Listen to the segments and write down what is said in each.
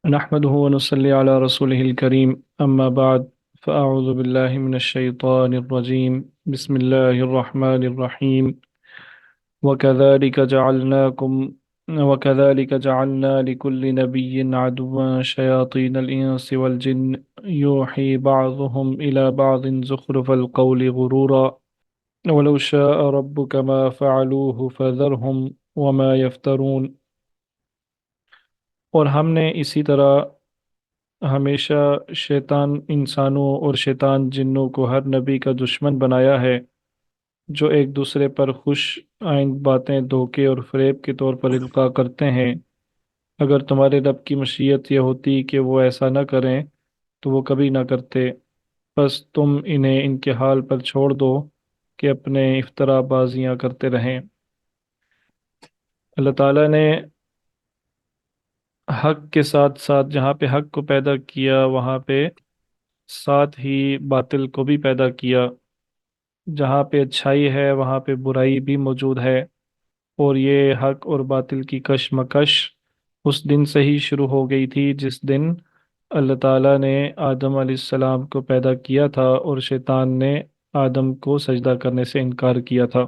نحمده ونصلي على رسوله الكريم أما بعد فأعوذ بالله من الشيطان الرجيم بسم الله الرحمن الرحيم وكذلك جعلناكم وكذلك جعلنا لكل نبي عدوا شياطين الإنس والجن يوحي بعضهم إلى بعض زخرف القول غرورا ولو شاء ربك ما فعلوه فذرهم وما يفترون۔ اور ہم نے اسی طرح ہمیشہ شیطان انسانوں اور شیطان جنوں کو ہر نبی کا دشمن بنایا ہے، جو ایک دوسرے پر خوش آئند باتیں دھوکے اور فریب کے طور پر القاء کرتے ہیں۔ اگر تمہارے رب کی مشیت یہ ہوتی کہ وہ ایسا نہ کریں تو وہ کبھی نہ کرتے، بس تم انہیں ان کے حال پر چھوڑ دو کہ اپنے افطرا بازیاں کرتے رہیں۔ اللہ تعالیٰ نے حق کے ساتھ ساتھ جہاں پہ حق کو پیدا کیا وہاں پہ ساتھ ہی باطل کو بھی پیدا کیا۔ جہاں پہ اچھائی ہے وہاں پہ برائی بھی موجود ہے، اور یہ حق اور باطل کی کشمکش اس دن سے ہی شروع ہو گئی تھی جس دن اللہ تعالیٰ نے آدم علیہ السلام کو پیدا کیا تھا اور شیطان نے آدم کو سجدہ کرنے سے انکار کیا تھا۔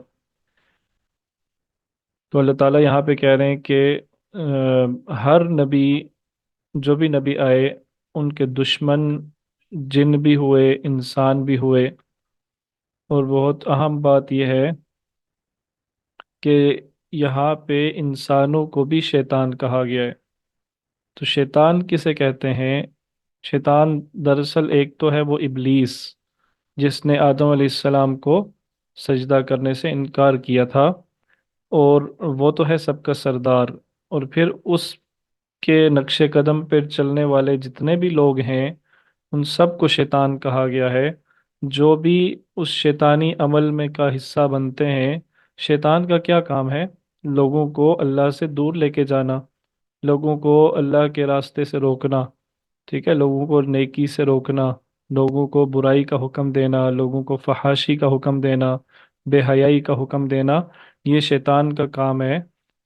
تو اللہ تعالیٰ یہاں پہ کہہ رہے ہیں کہ ہر نبی، جو بھی نبی آئے، ان کے دشمن جن بھی ہوئے انسان بھی ہوئے۔ اور بہت اہم بات یہ ہے کہ یہاں پہ انسانوں کو بھی شیطان کہا گیا ہے۔ تو شیطان کسے کہتے ہیں؟ شیطان دراصل ایک تو ہے وہ ابلیس، جس نے آدم علیہ السلام کو سجدہ کرنے سے انکار کیا تھا، اور وہ تو ہے سب کا سردار۔ اور پھر اس کے نقش قدم پر چلنے والے جتنے بھی لوگ ہیں ان سب کو شیطان کہا گیا ہے۔ جو بھی اس شیطانی عمل میں کا حصہ بنتے ہیں، شیطان کا کیا کام ہے؟ لوگوں کو اللہ سے دور لے کے جانا، لوگوں کو اللہ کے راستے سے روکنا، ٹھیک ہے، لوگوں کو نیکی سے روکنا، لوگوں کو برائی کا حکم دینا، لوگوں کو فحاشی کا حکم دینا، بے حیائی کا حکم دینا، یہ شیطان کا کام ہے۔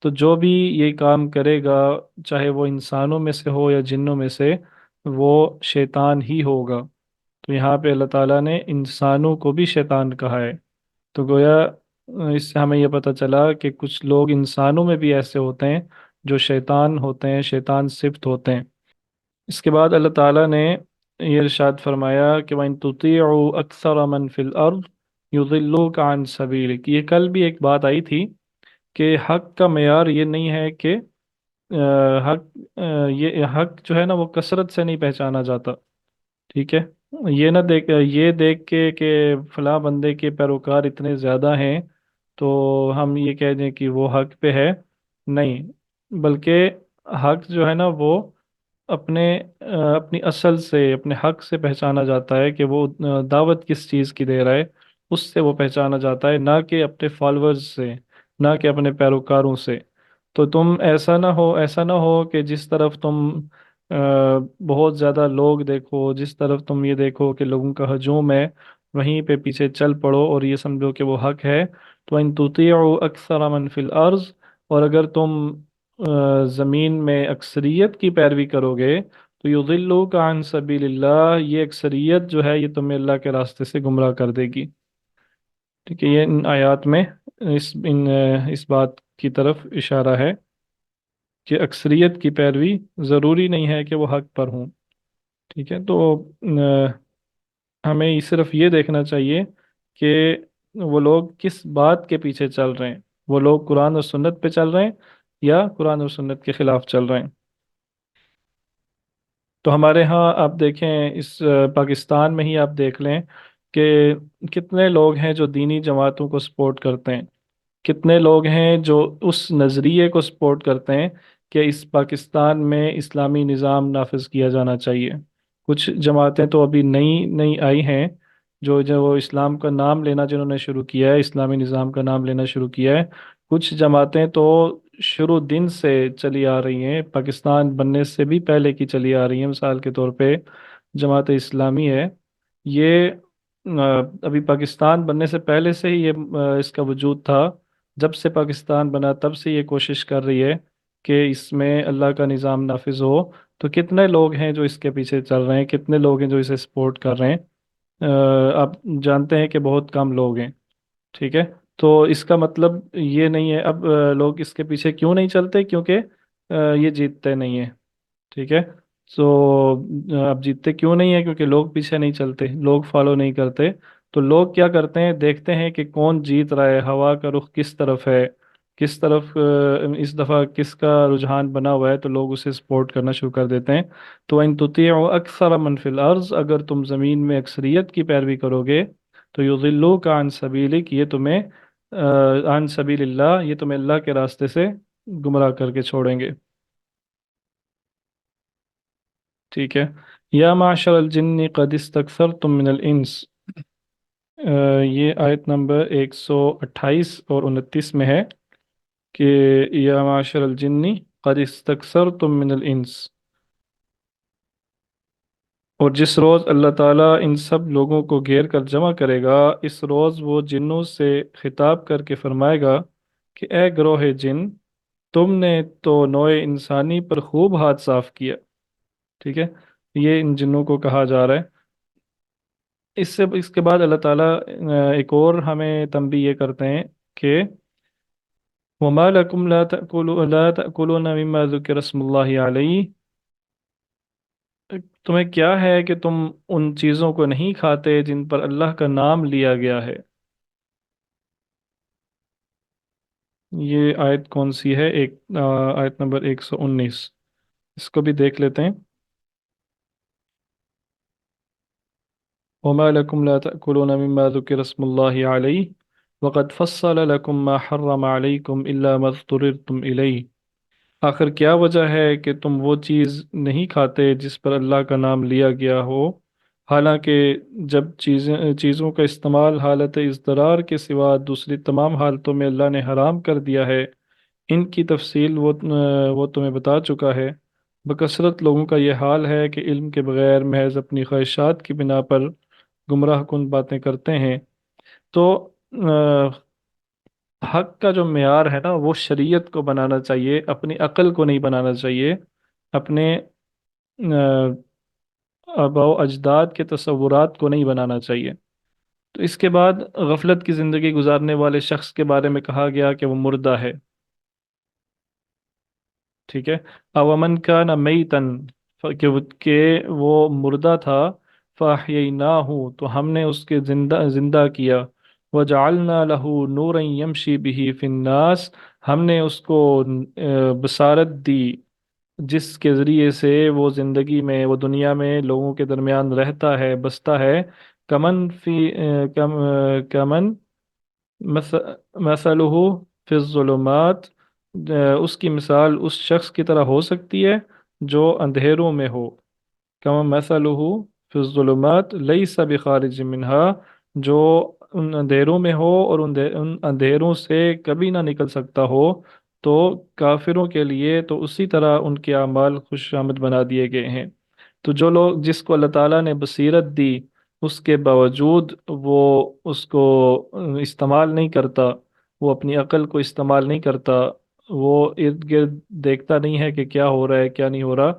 تو جو بھی یہ کام کرے گا، چاہے وہ انسانوں میں سے ہو یا جنوں میں سے، وہ شیطان ہی ہوگا۔ تو یہاں پہ اللہ تعالیٰ نے انسانوں کو بھی شیطان کہا ہے۔ تو گویا اس سے ہمیں یہ پتہ چلا کہ کچھ لوگ انسانوں میں بھی ایسے ہوتے ہیں جو شیطان ہوتے ہیں، شیطان صفت ہوتے ہیں۔ اس کے بعد اللہ تعالیٰ نے یہ ارشاد فرمایا کہ وَإِن تُطِيعُوا أَكْثَرَ مَن فِي الْأَرْضِ يُضِلُّوكَ عَن سَبِيلِكَ۔ یہ کل بھی ایک بات آئی تھی کہ حق کا معیار یہ نہیں ہے کہ یہ حق جو ہے نا وہ کثرت سے نہیں پہچانا جاتا، ٹھیک ہے؟ یہ دیکھ کے کہ فلاں بندے کے پیروکار اتنے زیادہ ہیں تو ہم یہ کہہ دیں کہ وہ حق پہ ہے، نہیں، بلکہ حق جو ہے نا وہ اپنی اصل سے، اپنے حق سے پہچانا جاتا ہے کہ وہ دعوت کس چیز کی دے رہا ہے، اس سے وہ پہچانا جاتا ہے، نہ کہ اپنے فالورز سے، نہ کہ اپنے پیروکاروں سے۔ تو تم ایسا نہ ہو کہ جس طرف تم بہت زیادہ لوگ دیکھو، جس طرف تم یہ دیکھو کہ لوگوں کا ہجوم ہے، وہیں پہ پیچھے چل پڑو اور یہ سمجھو کہ وہ حق ہے۔ تو ان تطیعوا اکثر من فی الارض، اور اگر تم زمین میں اکثریت کی پیروی کرو گے تو یضلوک عن سبیل اللہ، یہ اکثریت جو ہے یہ تمہیں اللہ کے راستے سے گمراہ کر دے گی۔ ٹھیک ہے، یہ ان آیات میں اس بات کی طرف اشارہ ہے کہ اکثریت کی پیروی ضروری نہیں ہے کہ وہ حق پر ہوں، ٹھیک ہے۔ تو ہمیں صرف یہ دیکھنا چاہیے کہ وہ لوگ کس بات کے پیچھے چل رہے ہیں، وہ لوگ قرآن اور سنت پہ چل رہے ہیں یا قرآن اور سنت کے خلاف چل رہے ہیں۔ تو ہمارے ہاں آپ دیکھیں، اس پاکستان میں ہی آپ دیکھ لیں کہ کتنے لوگ ہیں جو دینی جماعتوں کو سپورٹ کرتے ہیں، کتنے لوگ ہیں جو اس نظریے کو سپورٹ کرتے ہیں کہ اس پاکستان میں اسلامی نظام نافذ کیا جانا چاہیے۔ کچھ جماعتیں تو ابھی نئی نئی آئی ہیں، جو اسلام کا نام لینا جنہوں نے شروع کیا ہے، اسلامی نظام کا نام لینا شروع کیا ہے۔ کچھ جماعتیں تو شروع دن سے چلی آ رہی ہیں، پاکستان بننے سے بھی پہلے کی چلی آ رہی ہیں۔ مثال کے طور پہ جماعت اسلامی ہے، یہ ابھی پاکستان بننے سے پہلے سے ہی یہ اس کا وجود تھا۔ جب سے پاکستان بنا تب سے یہ کوشش کر رہی ہے کہ इसमें अल्लाह का निज़ाम नाफिज हो, तो कितने लोग हैं जो इसके पीछे चल रहे हैं, कितने लोग हैं जो इसे सपोर्ट कर रहे हैं? आप जानते हैं कि बहुत कम लोग हैं। ठीक है। तो इसका मतलब ये नहीं है। अब लोग इसके पीछे क्यों नहीं चलते? क्योंकि ये जीतते नहीं है। ठीक है। तो अब जीतते क्यों नहीं है? क्योंकि लोग पीछे नहीं चलते, लोग फॉलो नहीं करते। तो लोग क्या करते हैं, देखते हैं कि कौन जीत रहा है, हवा का रुख किस तरफ है, किस तरफ इस दफ़ा किसका रुझान बना हुआ है, तो लोग उसे सपोर्ट करना शुरू कर देते हैं। तो इन तुतीउ अक्सर मन फिल अर्ज, अगर तुम ज़मीन में अक्सरियत की पैरवी करोगे तो युज़िल्लूका अन सबीलिक, ये तुम्हें अन सबीलिल्लाह, ये तुम्हें अल्लाह के रास्ते से गुमराह करके छोड़ेंगे। ठीक है। या माशर अल जिन्नि कद इस्तक्सरतुम मिनल इंस, ये आयत नंबर 128 और 29 में है कि या माशर अल जिन्नि कद इस्तक्सरतुम मिनल इंस, और जिस रोज़ अल्लाह ताला इन सब लोगों को घेर कर जमा करेगा, इस रोज़ वो जिन्नों से खिताब करके फरमाएगा कि ए ग्रोह जिन, तुमने तो नोए इंसानी पर खूब हाथ साफ किया। ठीक है। ये इन जिन्नों को कहा जा रहा है। इससे इसके बाद अल्लाह ताला एक और हमें तंबी ये करते हैं कि वमा लकुम ला तअकुलूना मिम्मा ज़ुकिर रस्मुल्लाहि अलैहि, तुम्हें क्या है कि तुम उन चीज़ों को नहीं खाते जिन पर अल्लाह का नाम लिया गया है। ये आयत कौन सी है? आयत नंबर 119, इसको भी देख लेते हैं। वमा लकुम ला तअकुलूना मिम्मा ज़ुकिर रस्मुल्लाहि अलैहि वक़द फ़स्सल लकुम मा हर्रम अलैकुम इल्ला मा तुम इलैहि, आखिर क्या वजह है कि तुम वो चीज़ नहीं खाते जिस पर अल्लाह का नाम लिया गया हो, हालांकि जब चीज़ों का इस्तेमाल हालत इज़्दरार के सिवा दूसरी तमाम हालतों में अल्लाह ने हराम कर दिया है। इनकी तफसील वो तुम्हें बता चुका है। बकसरत लोगों का ये हाल है कि इल्म के बगैर महज अपनी ख्वाहिशात की बिना पर गुमराह कुन बातें करते हैं। तो हक का जो मेयार है ना, वो शरीयत को बनाना चाहिए, अपनी अक्ल को नहीं बनाना चाहिए, अपने आबाओ अजदाद के तसव्वुरात को नहीं बनाना चाहिए। तो इसके बाद गफलत की ज़िंदगी गुजारने वाले शख्स के बारे में कहा गया कि वो मुर्दा है। ठीक है। अवमन का न मई तन, के वो मुर्दा था, फ़ाहयैनाहु, तो हमने उसके जिंदा जिंदा किया। वजअलना लहू नूरन यमशी बिही फिन्नास, हमने उसको बसारत दी जिसके ज़रिए से वो ज़िंदगी में, वो दुनिया में लोगों के दरमियान रहता है, बसता है। कमन फी कमन मस, मसलुहु फिज़्ज़ुलुमात, उसकी मिसाल उस शख्स की तरह हो सकती है जो अंधेरों में हो। कमा मसलुहु फिज़्ज़ुलुमात लैसा बिखारिज मिनहा, जो उन अंधेरों में हो और उन अंधेरों से कभी ना निकल सकता हो। तो काफिरों के लिए तो उसी तरह उनके अमाल खुशामद बना दिए गए हैं। तो जो लोग, जिसको अल्लाह ताला ने बसीरत दी, उसके बावजूद वो उसको इस्तेमाल नहीं करता, वो अपनी अकल को इस्तेमाल नहीं करता, वो इर्द गिर्द देखता नहीं है कि क्या हो रहा है क्या नहीं हो रहा,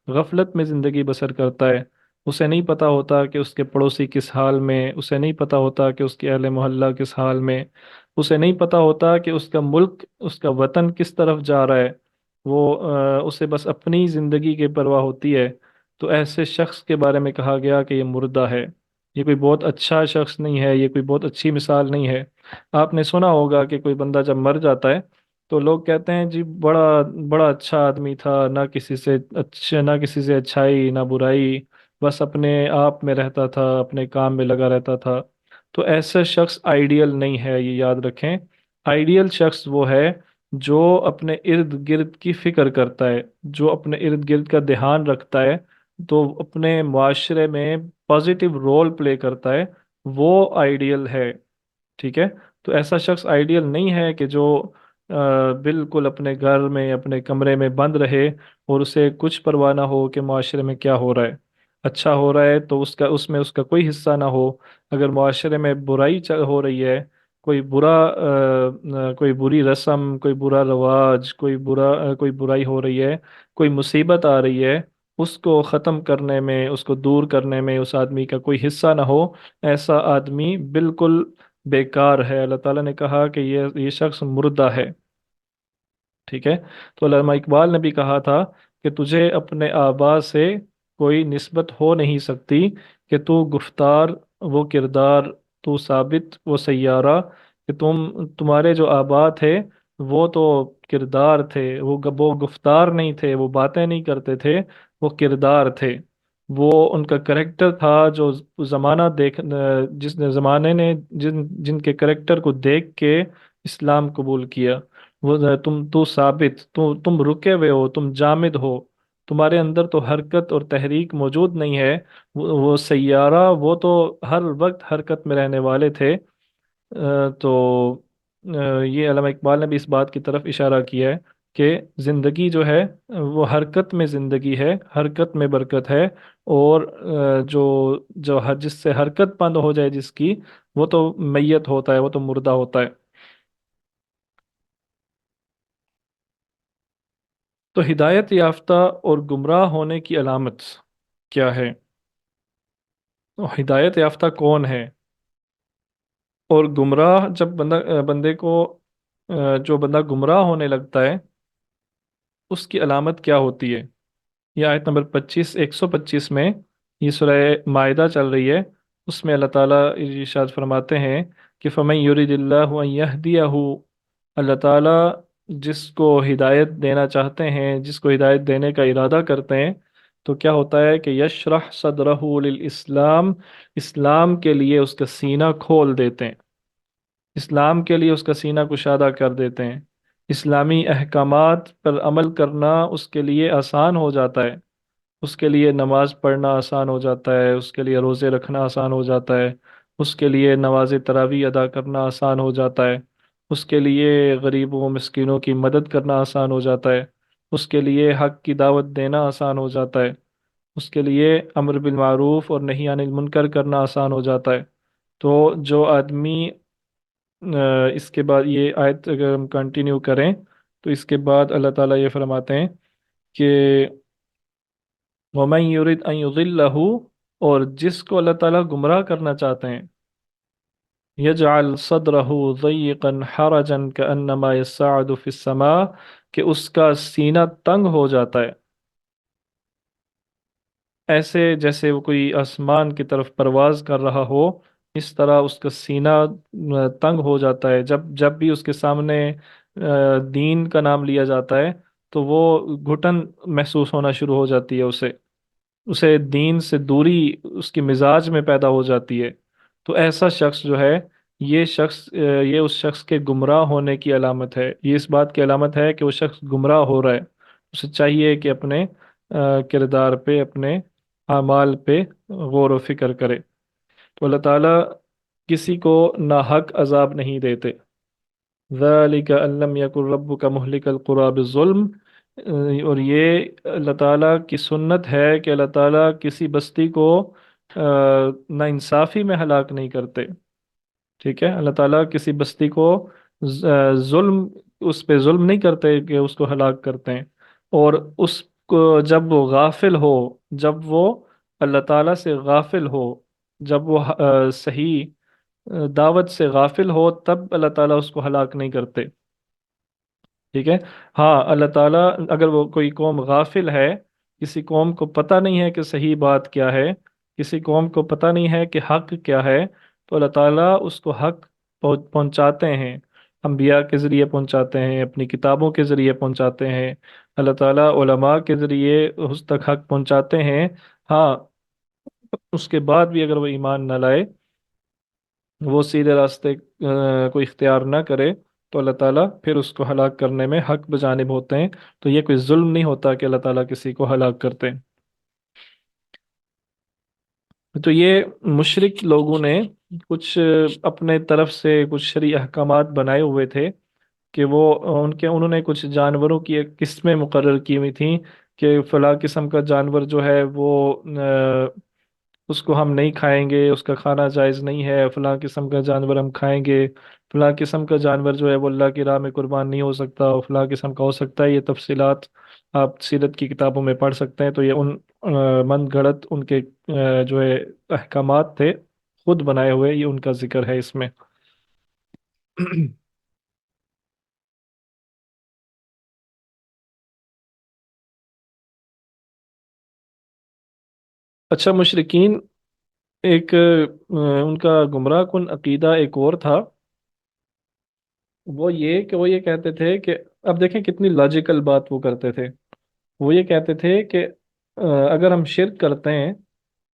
गफलत में ज़िंदगी बसर करता है। उसे नहीं पता होता कि उसके पड़ोसी किस हाल में, उसे नहीं पता होता कि उसके अहले मोहल्ला किस हाल में, उसे नहीं पता होता कि उसका मुल्क, उसका वतन किस तरफ जा रहा है। वो उसे बस अपनी ज़िंदगी की परवाह होती है। तो ऐसे शख्स के बारे में कहा गया कि ये मुर्दा है। ये कोई बहुत अच्छा शख्स नहीं है, ये कोई बहुत अच्छी मिसाल नहीं है। आपने सुना होगा कि कोई बंदा जब मर जाता है तो लोग कहते हैं जी बड़ा बड़ा अच्छा आदमी था, ना किसी से अच्छाई ना बुराई, बस अपने आप में रहता था, अपने काम में लगा रहता था। तो ऐसा शख्स आइडियल नहीं है, ये याद रखें। आइडियल शख्स वो है जो अपने इर्द गिर्द की फिक्र करता है, जो अपने इर्द गिर्द का ध्यान रखता है, तो अपने माशरे में पॉजिटिव रोल प्ले करता है, वो आइडियल है। ठीक है। तो ऐसा शख्स आइडियल नहीं है कि जो बिल्कुल अपने घर में, अपने कमरे में बंद रहे और उसे कुछ परवाह ना हो कि माशरे में क्या हो रहा है। अच्छा हो रहा है तो उसका, उसमें उसका कोई हिस्सा ना हो। अगर माशरे में बुराई हो रही है, कोई बुरा कोई बुरी रस्म, कोई बुरा रवाज, कोई बुराई हो रही है, कोई मुसीबत आ रही है, उसको ख़त्म करने में, उसको दूर करने में उस आदमी का कोई हिस्सा ना हो, ऐसा आदमी बिल्कुल बेकार है। अल्लाह ताला ने कहा कि ये शख्स मुर्दा है। ठीक है। तो अल्लामा इकबाल ने भी कहा था कि तुझे अपने आबा से कोई निस्बत हो नहीं सकती, कि तू गुफ्तार वो किरदार, तू साबित वो सैयारा, कि तुम्हारे जो आबा थे वो तो किरदार थे, वो गुफ्तार नहीं थे, वो बातें नहीं करते थे, वो किरदार थे। वो उनका करेक्टर था जो जमाना जिस जमाने ने जिनके करेक्टर को देख के इस्लाम कबूल किया। वो तू साबित, तुम रुके हुए हो, तुम जामिद हो, तुम्हारे अंदर तो हरकत और तहरीक मौजूद नहीं है। वो सैयारा, वो तो हर वक्त हरकत में रहने वाले थे। ये अल्लामा इकबाल ने भी इस बात की तरफ इशारा किया है कि जिंदगी जो है वो हरकत में जिंदगी है, हरकत में बरकत है। और जो जो जिससे हरकत बंद हो जाए जिसकी, वो तो मैयत होता है, वो तो मुर्दा होता है। तो हिदायत याफ्ता और गुमराह होने की अलामत क्या है? तो हिदायत याफ्ता कौन है? और गुमराह जब बंदे को जो बंदा गुमराह होने लगता है, उसकी अलामत क्या होती है? ये आयत नंबर 25, 125 में, ये सूरह मायदा चल रही है। उसमें अल्लाह ताला इरशाद फरमाते हैं कि फमन युरिदिल्लाहु अन यहदियहु, अल्लाह ताला जिसको हिदायत देना चाहते हैं, जिसको हिदायत देने का इरादा करते हैं, तो क्या होता है कि यशरह सदरहु लिल इस्लाम, इस्लाम के लिए उसका सीना खोल देते हैं, इस्लाम के लिए उसका सीना कुशादा कर देते हैं। इस्लामी अहकामात पर अमल करना उसके लिए आसान हो जाता है। उसके लिए नमाज पढ़ना आसान हो जाता है, उसके लिए रोज़े रखना आसान हो जाता है, उसके लिए नमाज तरावी अदा करना आसान हो जाता है, उसके लिए गरीबों मिस्किनों की मदद करना आसान हो जाता है, उसके लिए हक की दावत देना आसान हो जाता है, उसके लिए अम्र बिल मारूफ और नही अनिल मुनकर करना आसान हो जाता है। तो जो आदमी इसके बाद ये आयत अगर हम कंटिन्यू करें, तो इसके बाद अल्लाह ताला ये फरमाते हैं कि वमन युरिद अन युदिल्लहु, और जिसको अल्लाह ताला गुमराह करना चाहते हैं, यजअल सदरहु ज़य्यक़न हरजन कअन्नमा यस्सअदु फिस समा, कि उसका सीना तंग हो जाता है, ऐसे जैसे वो कोई आसमान की तरफ परवाज कर रहा हो। इस तरह उसका सीना तंग हो जाता है जब जब भी उसके सामने दीन का नाम लिया जाता है, तो वो घुटन महसूस होना शुरू हो जाती है उसे, उसे दीन से दूरी उसकी मिजाज में पैदा हो जाती है। तो ऐसा शख्स जो है, ये उस शख्स के गुमराह होने की अलामत है, ये इस बात की अलामत है कि वो शख्स गुमराह हो रहा है। उसे चाहिए कि अपने किरदार पे, अपने अमाल पे गौर व फिक्र करे। तो अल्लाह ताला किसी को नाहक अजाब नहीं देते। ज़ालिका अल्लम यकुर रब्बुका मुहलिकल कुरा बिज़ुल्म। और ये अल्लाह ताला की सुन्नत है कि अल्लाह ताला किसी बस्ती को नाइंसाफ़ी में हलाक नहीं करते। ठीक है, अल्लाह ताला किसी बस्ती को जुल्म, उस पे जुल्म नहीं करते कि उसको हलाक करते हैं। और उसको जब वो गाफिल हो, जब वो अल्लाह ताला से गाफिल हो, जब वो सही दावत से गाफिल हो, तब अल्लाह ताला उसको हलाक नहीं करते। ठीक है। हाँ, अल्लाह ताला अगर वो कोई कौम गाफिल है, किसी कौम को पता नहीं है कि सही बात क्या है, किसी कौम को पता नहीं है कि हक क्या है, तो अल्लाह ताला उसको हक पहुंचाते हैं, अंबिया के ज़रिए पहुंचाते हैं, अपनी किताबों के ज़रिए पहुंचाते हैं, अल्लाह ताला उलमा के ज़रिए उस तक हक पहुंचाते हैं। हाँ, उसके बाद भी अगर वो ईमान न लाए, वो सीधे रास्ते को इख्तियार ना करे, तो अल्लाह ताला फिर उसको हलाक करने में हक बजानिब होते हैं। तो ये कोई जुल्म नहीं होता कि अल्लाह ताला किसी को हलाक करते हैं। तो ये मुशरिक लोगों ने कुछ अपने तरफ से कुछ शरई अहकामात बनाए हुए थे, कि वो उनके उन्होंने कुछ जानवरों की एक किस्में मुकर्रर की हुई थी, कि फला किस्म का जानवर जो है वो उसको हम नहीं खाएंगे, उसका खाना जायज़ नहीं है, फलां किस्म का जानवर हम खाएंगे, फलां किस्म का जानवर जो है वो अल्लाह की राह में कुर्बान नहीं हो सकता, और फलां किस्म का हो सकता है। ये तफसीलात आप सीरत की किताबों में पढ़ सकते हैं। तो ये उन मन गढ़ंत उनके जो है अहकामात थे, खुद बनाए हुए, ये उनका जिक्र है इसमें। अच्छा, मुशरिकीन एक उनका गुमराह कुन अकीदा एक और था। वो ये कि वो ये कहते थे कि, अब देखें कितनी लॉजिकल बात वो करते थे। वो ये कहते थे कि अगर हम शिरक करते हैं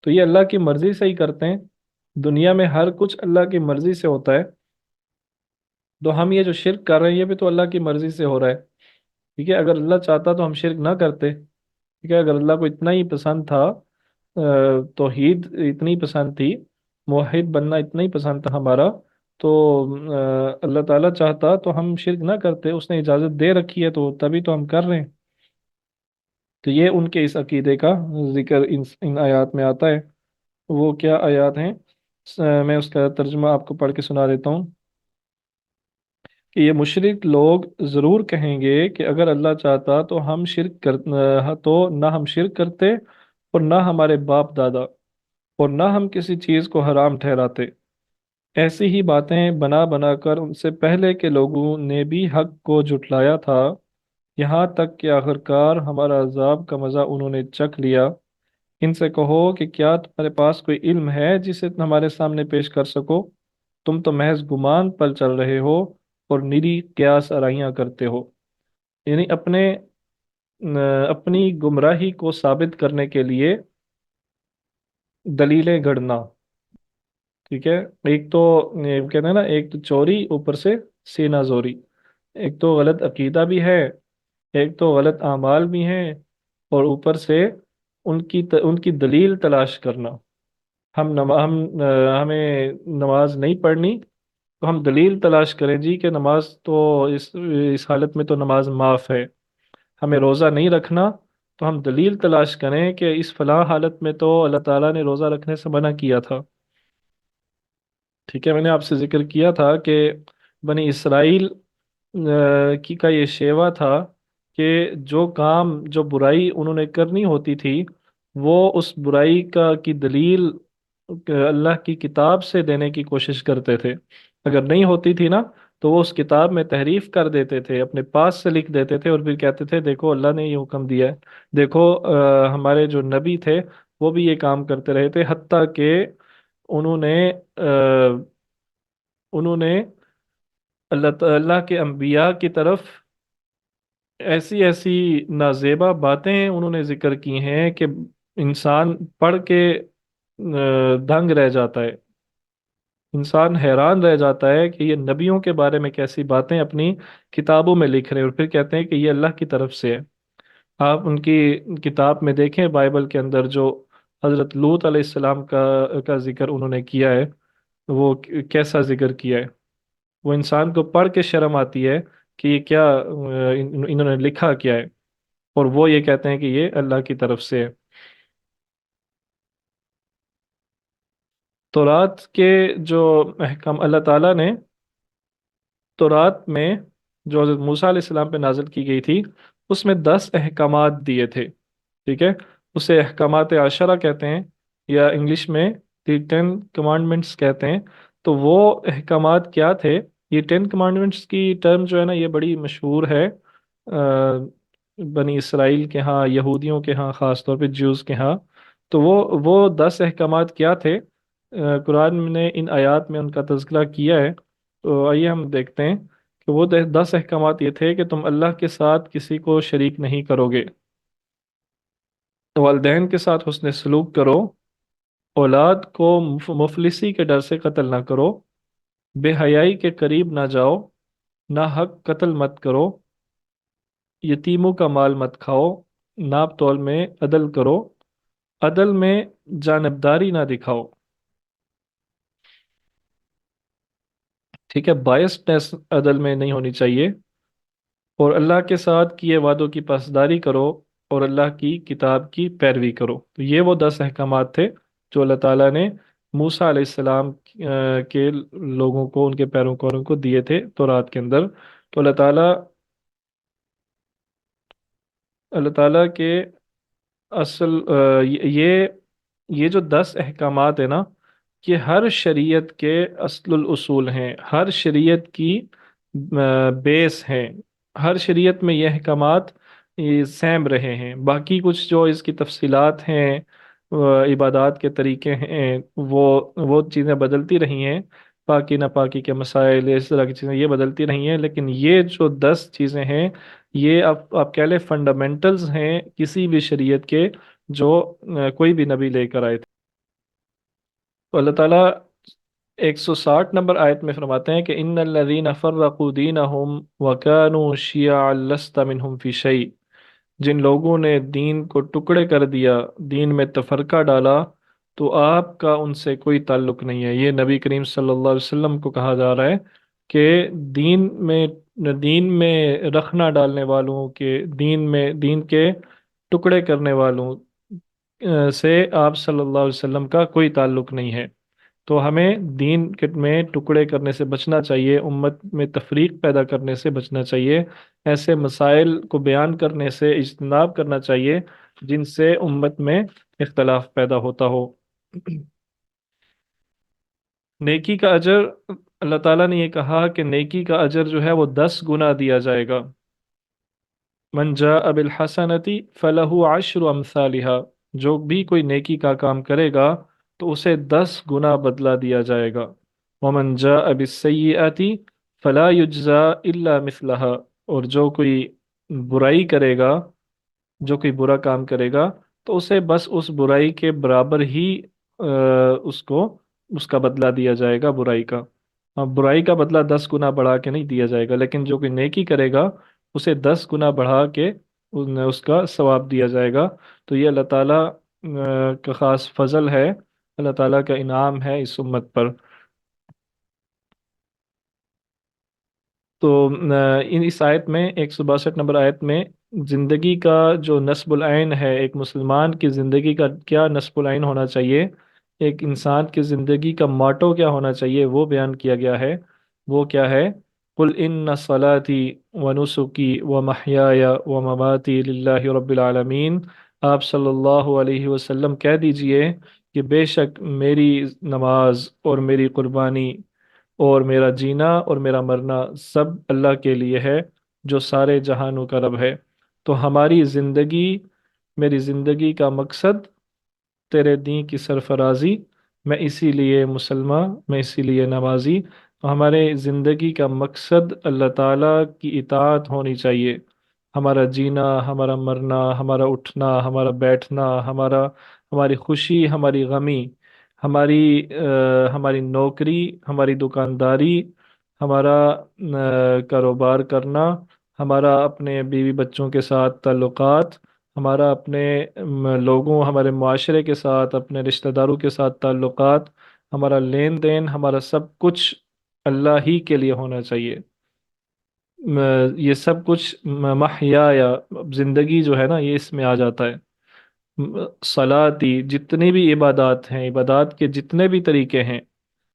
तो ये अल्लाह की मर्जी से ही करते हैं, दुनिया में हर कुछ अल्लाह की मर्जी से होता है, तो हम ये जो शिरक कर रहे हैं ये भी तो अल्लाह की मर्जी से हो रहा है। ठीक है, अगर अल्लाह चाहता तो हम शिरक ना करते। ठीक है, अगर अल्लाह को इतना ही पसंद था, तौहीद इतनी पसंद थी, मुवहिद बनना इतना ही पसंद था हमारा, तो अल्लाह ताला चाहता तो हम शिरक ना करते, उसने इजाज़त दे रखी है तो तभी तो हम कर रहे हैं। तो ये उनके इस अकीदे का जिक्र इन आयत में आता है। वो क्या आयत हैं, मैं उसका तर्जुमा आपको पढ़ के सुना देता हूँ। कि ये मुशरिक लोग ज़रूर कहेंगे कि अगर अल्लाह चाहता तो हम शिरक कर तो ना हम शिरक करते, और ना हमारे बाप दादा, और ना हम किसी चीज़ को हराम ठहराते। ऐसी ही बातें बना बना कर उनसे पहले के लोगों ने भी हक को झुटलाया था, यहाँ तक कि आखिरकार हमारा अजाब का मज़ा उन्होंने चख लिया। इनसे कहो कि क्या तुम्हारे पास कोई इल्म है जिसे तुम हमारे सामने पेश कर सको? तुम तो महज गुमान पर चल रहे हो और निरी क्यास आराइयां करते हो। यानी अपनी गुमराही को साबित करने के लिए दलीलें गढ़ना। ठीक है, एक तो ये कहते हैं ना, एक तो चोरी, ऊपर से सीना जोरी। एक तो गलत अकीदा भी है, एक तो गलत आमाल भी हैं, और ऊपर से उनकी दलील तलाश करना। हमें नमाज नहीं पढ़नी, तो हम दलील तलाश करें जी कि नमाज तो इस हालत में तो नमाज माफ़ है। हमें रोज़ा नहीं रखना, तो हम दलील तलाश करें कि इस फलां हालत में तो अल्लाह ताला ने रोज़ा रखने से मना किया था। ठीक है, मैंने आपसे जिक्र किया था कि बनी इसराइल की का ये शेवा था कि जो काम, जो बुराई उन्होंने करनी होती थी, वो उस बुराई का की दलील अल्लाह की किताब से देने की कोशिश करते थे। अगर नहीं होती थी ना, तो वो उस किताब में तहरीफ कर देते थे, अपने पास से लिख देते थे, और फिर कहते थे देखो अल्लाह ने ये हुक्म दिया है। देखो हमारे जो नबी थे वो भी ये काम करते रहे थे, हत्ता कि उन्होंने उन्होंने अल्लाह के अंबिया की तरफ ऐसी ऐसी नाजेबा बातें उन्होंने जिक्र की हैं कि इंसान पढ़ के दंग रह जाता है। इंसान हैरान रह जाता है कि ये नबियों के बारे में कैसी बातें अपनी किताबों में लिख रहे हैं, और फिर कहते हैं कि ये अल्लाह की तरफ से है। आप उनकी किताब में देखें, बाइबल के अंदर जो हज़रत लूत अलैहिस्सलाम का जिक्र उन्होंने किया है, वो कैसा जिक्र किया है। वो इंसान को पढ़ के शर्म आती है कि ये क्या इन्होंने लिखा क्या है, और वो ये कहते हैं कि ये अल्लाह की तरफ से है। तौरात के जो अहकाम अल्लाह ताला ने तौरात में जो हज़रत मूसा अलैहिस्सलाम पे नाजिल की गई थी, उसमें 10 अहकामात दिए थे। ठीक है, उसे अहकामात आशरा कहते हैं, या इंग्लिश में दी 10 कमांडमेंट्स कहते हैं। तो वो अहकामात क्या थे? ये 10 कमांडमेंट्स की टर्म जो है ना, ये बड़ी मशहूर है बनी इसराइल के यहाँ, यहूदियों के यहाँ, ख़ास तौर पे ज्यूज़ के यहाँ। तो वो 10 अहकामात क्या थे? कुरान ने इन आयात में उनका तज़किरा किया है। तो आइए हम देखते हैं कि वो 10 अहकामात ये थे कि तुम अल्लाह के साथ किसी को शरीक नहीं करोगे, वालदैन के साथ हुस्न सलूक करो, औलाद को मुफलिसी के डर से कत्ल ना करो, बेहयाई के करीब ना जाओ, ना हक कत्ल मत करो, यतीमों का माल मत खाओ, नाप तौल में अदल करो, अदल में जानबदारी ना दिखाओ। ठीक है, बायसनेस अदल में नहीं होनी चाहिए, और अल्लाह के साथ किए वादों की पासदारी करो, और अल्लाह की किताब की पैरवी करो। तो ये वो 10 अहकामात थे। जो अल्लाह ताला ने मूसा अलैहिस्सलाम के लोगों को, उनके पैरोकारों को दिए थे तौरात के अंदर। तो अल्लाह ताला के असल ये जो 10 अहकामात है ना, ये हर शरीयत के असलुल उसूल हैं, हर शरीयत की बेस हैं। हर शरीयत में ये अहकामात ये सेम रहे हैं। बाकी कुछ जो इसकी तफसीलात हैं, इबादत के तरीके हैं, वो चीज़ें बदलती रही हैं। पाकी नापाकी के मसाइल, इस तरह की चीज़ें ये बदलती रही हैं, लेकिन ये जो 10 चीज़ें हैं, ये आप कह लें फंडामेंटल्स हैं किसी भी शरीयत के, जो कोई भी नबी लेकर आए थे। तो अल्लाह ताला 160 नंबर आयत में फरमाते हैं कि इन्नल्लज़ीना फ़र्रक़ू दीनहुम व कानू शियअन लस्ता मिनहुम फ़ी शै। जिन लोगों ने दीन को टुकड़े कर दिया, दीन में तफरका डाला, तो आपका उनसे कोई ताल्लुक नहीं है। ये नबी करीम सल्लल्लाहु अलैहि वसल्लम को कहा जा रहा है कि दीन में रखना डालने वालों के, दीन के टुकड़े करने वालों से आप सल्लल्लाहु अलैहि वसल्लम का कोई ताल्लुक नहीं है। तो हमें दीन के में टुकड़े करने से बचना चाहिए, उम्मत में तफरीक पैदा करने से बचना चाहिए, ऐसे मसाइल को बयान करने से इज्तनाब करना चाहिए जिनसे उम्मत में इख्तलाफ पैदा होता हो। नेकी का अजर, अल्लाह ताला ने ये कहा कि नेकी का अजर जो है वो 10 गुना दिया जाएगा। मन जा बिल हसनती फलहु अशरु अमसालिहा। जो भी कोई नेकी का काम करेगा तो उसे 10 गुना बदला दिया जाएगा। वमन जा बिस्सय्यिअति फला युज्जा इल्ला मिस्लहा। और जो कोई बुरा काम करेगा तो उसे बस उस बुराई के बराबर ही उसको उसका बदला दिया जाएगा, बुराई का। हाँ, बुराई का बदला 10 गुना बढ़ा के नहीं दिया जाएगा, लेकिन जो कोई नेकी करेगा उसे 10 गुना बढ़ा के उसका सवाब दिया जाएगा। तो ये अल्लाह ताला का खास फजल है, अल्लाह ताला का इनाम है इस उम्मत पर। तो इन इस आयत में 162 नंबर आयत में जिंदगी का जो नस्बुल आइन है, एक मुसलमान की जिंदगी का क्या नस्बुल आइन होना चाहिए, एक इंसान की जिंदगी का माटो क्या होना चाहिए, वो बयान किया गया है। वो क्या है? कुल इन्ना सलाती व नुसुकी व महयाया व ममाती लिल्लाहि रब्बिल आलमीन। आप सल्लल्लाहु अलैहि वसल्लम कह दीजिए कि बेशक मेरी नमाज और मेरी कुर्बानी और मेरा जीना और मेरा मरना सब अल्लाह के लिए है, जो सारे जहानों का रब है। तो हमारी ज़िंदगी, मेरी ज़िंदगी का मकसद तेरे दीन की सरफराजी। मैं इसीलिए मुसलमान, मैं इसीलिए नमाजी। तो हमारे ज़िंदगी का मकसद अल्लाह ताला की इताअत होनी चाहिए। हमारा जीना, हमारा मरना, हमारा उठना, हमारा बैठना, हमारी खुशी, हमारी गमी, हमारी नौकरी, हमारी दुकानदारी, हमारा कारोबार करना, हमारा अपने बीवी बच्चों के साथ ताल्लुकात, हमारा अपने हमारे माशरे के साथ, अपने रिश्तेदारों के साथ ताल्लुकात, हमारा लेन देन, हमारा सब कुछ अल्लाह ही के लिए होना चाहिए। ये सब कुछ महया या जिंदगी जो है ना, ये इसमें आ जाता है। सलाती, जितनी भी इबादत हैं, इबादत के जितने भी तरीके हैं,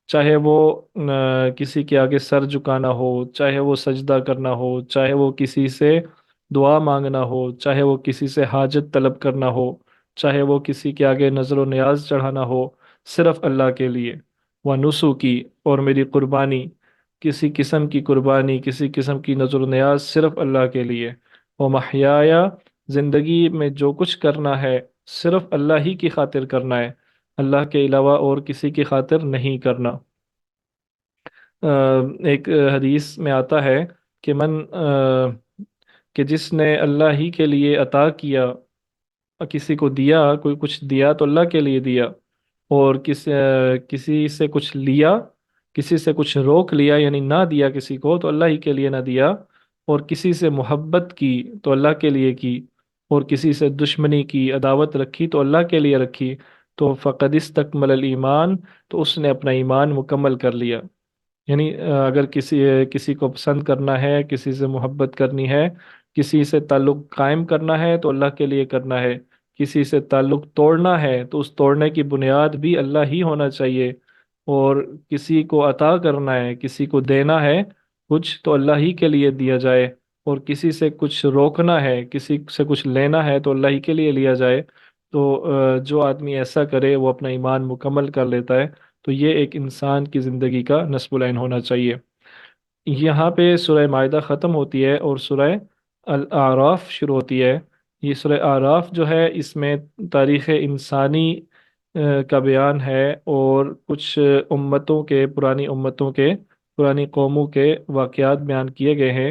चाहे वो किसी के आगे सर झुकाना हो, चाहे वो सजदा करना हो, चाहे वो किसी से दुआ मांगना हो, चाहे वो किसी से हाजत तलब करना हो, चाहे वो किसी के आगे नजर व नियाज चढ़ाना हो, सिर्फ अल्लाह के लिए। व नुसुकी, और मेरी कुर्बानी, किसी किस्म की कुर्बानी, किसी किस्म की नजर व नियाज सिर्फ अल्लाह के लिए। व महयाया, जिंदगी में जो कुछ करना है सिर्फ अल्लाह ही की खातिर करना है, अल्लाह के अलावा और किसी की खातिर नहीं करना। एक हदीस में आता है कि कि जिसने अल्लाह ही के लिए अता किया, किसी को दिया, कोई कुछ दिया तो अल्लाह के लिए दिया, और किसी से कुछ लिया, किसी से कुछ रोक लिया, यानी ना दिया किसी को तो अल्लाह ही के लिए ना दिया, और किसी से मोहब्बत की तो अल्लाह के लिए की, और किसी से दुश्मनी की, अदावत रखी तो अल्लाह के लिए रखी, तो फ़क़द इस्तकमल ईमान, तो उसने अपना ईमान मुकम्मल कर लिया। यानी अगर किसी को पसंद करना है, किसी से मोहब्बत करनी है, किसी से ताल्लुक़ कायम करना है तो अल्लाह के लिए करना है। किसी से ताल्लुक तोड़ना है तो उस तोड़ने की बुनियाद भी अल्लाह ही होना चाहिए। और किसी को अता करना है, किसी को देना है कुछ, तो अल्लाह ही के लिए दिया जाए। और किसी से कुछ रोकना है, किसी से कुछ लेना है, तो अल्लाह ही के लिए लिया जाए। तो जो आदमी ऐसा करे वो अपना ईमान मुकम्मल कर लेता है। तो ये एक इंसान की ज़िंदगी का नस्बुल ऐन होना चाहिए। यहाँ पे सूरह मायदा ख़त्म होती है और सूरह अल आराफ शुरू होती है। ये सूरह आराफ जो है, इसमें तारीख़ इंसानी का बयान है, और कुछ उम्मतों के, पुरानी उम्मतों के, पुरानी कौमों के वाक़यात बयान किए गए हैं।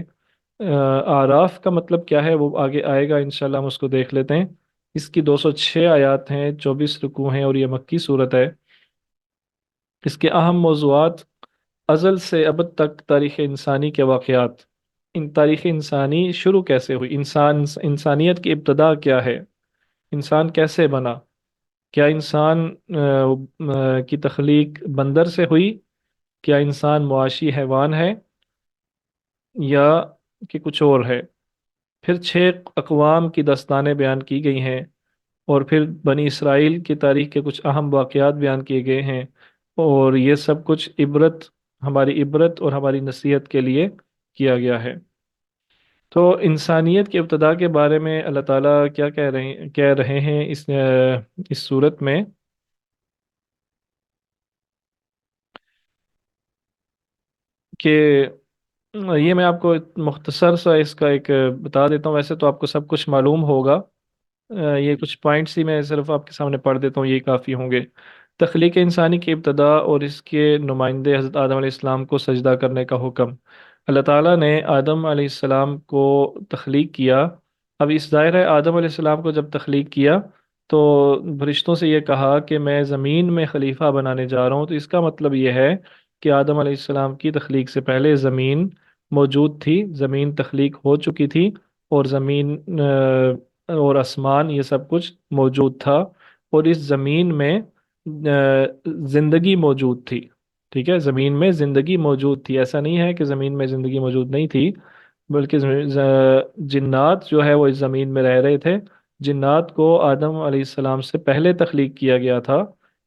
आराफ का मतलब क्या है वो आगे आएगा, इंशाल्लाह हम उसको देख लेते हैं। इसकी 206 आयात हैं, 24 रुकू हैं, और ये मक्की सूरत है। इसके अहम मौज़ूआत: अज़ल से अब तक तारीख़ इंसानी के वाक़यात। इन तारीख़ इंसानी शुरू कैसे हुई, इंसानियत की इब्तदा क्या है, इंसान कैसे बना, क्या इंसान की तख्लीक बंदर से हुई, क्या इंसान मुआशी हैवान है, या कि कुछ और है। फिर 6 अक़वाम की दस्तानें बयान की गई हैं। और फिर बनी इसराइल की तारीख के कुछ अहम वाक़यात बयान किए गए हैं। और ये सब कुछ हमारी इबरत और हमारी नसीहत के लिए किया गया है। तो इंसानियत की इब्तदा के बारे में अल्लाह ताला क्या कह रहे हैं इस सूरत में, कि ये मैं आपको मुख्तसर सा इसका एक बता देता हूँ। वैसे तो आपको सब कुछ मालूम होगा। ये कुछ पॉइंट्स ही मैं सिर्फ आपके सामने पढ़ देता हूँ, ये काफ़ी होंगे। तख्लीक इंसानी की इब्तदा और इसके नुमाइंदे हज़रत आदम अलैहिस्सलाम को सजदा करने का हुक्म। अल्लाह ताला ने आदम अलैहिस्सलाम को तख्लीक किया। अब इस ज़ाहिर है, आदम अलैहिस्सलाम को जब तख्लीक किया तो फरिश्तों से ये कहा कि मैं ज़मीन में खलीफा बनाने जा रहा हूँ। तो इसका मतलब ये है कि आदम अलैहिस्सलाम की तख्लीक से पहले ज़मीन मौजूद थी, ज़मीन तख्लीक हो चुकी थी। और ज़मीन और आसमान, ये सब कुछ मौजूद था। और इस ज़मीन में ज़िंदगी मौजूद थी। ठीक है, ज़मीन में ज़िंदगी मौजूद थी, ऐसा नहीं है कि ज़मीन में ज़िंदगी मौजूद नहीं थी। बल्कि जिन्नात जो है वो इस ज़मीन में रह रहे थे। जिन्नात को आदम अलैहिस्सलाम से पहले तख्लीक किया गया था।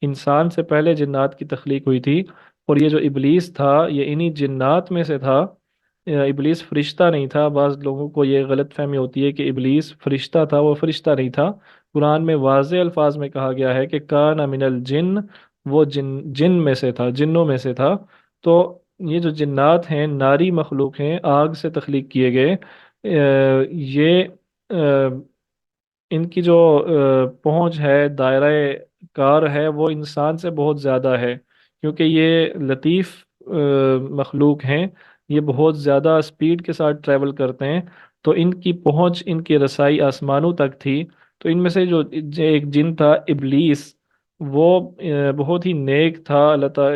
इंसान से पहले जिन्नात की तख्लीक हुई थी। और ये जो इबलीस था, ये इन्हीं जिन्नात में से था। इबलीस फरिश्ता नहीं था। बाज़ लोगों को ये गलत फहमी होती है कि इबलीस फरिश्ता था, वो फरिश्ता नहीं था। कुरान में वाज़े अल्फाज में कहा गया है कि कान मिनल जिन, वो जिन में से था, जिन्नों में से था। तो ये जो जिन्नात हैं, नारी मखलूक हैं, आग से तख्लीक किए गए। ये इनकी जो पहुंच है, दायरे कार है, वो इंसान से बहुत ज़्यादा है। क्योंकि ये लतीफ़ मखलूक हैं। ये बहुत ज़्यादा स्पीड के साथ ट्रैवल करते हैं। तो इनकी पहुंच, इनकी रसाई आसमानों तक थी। तो इनमें से जो एक जिन था, इबलीस, वो बहुत ही नेक था। अल्लाह ताला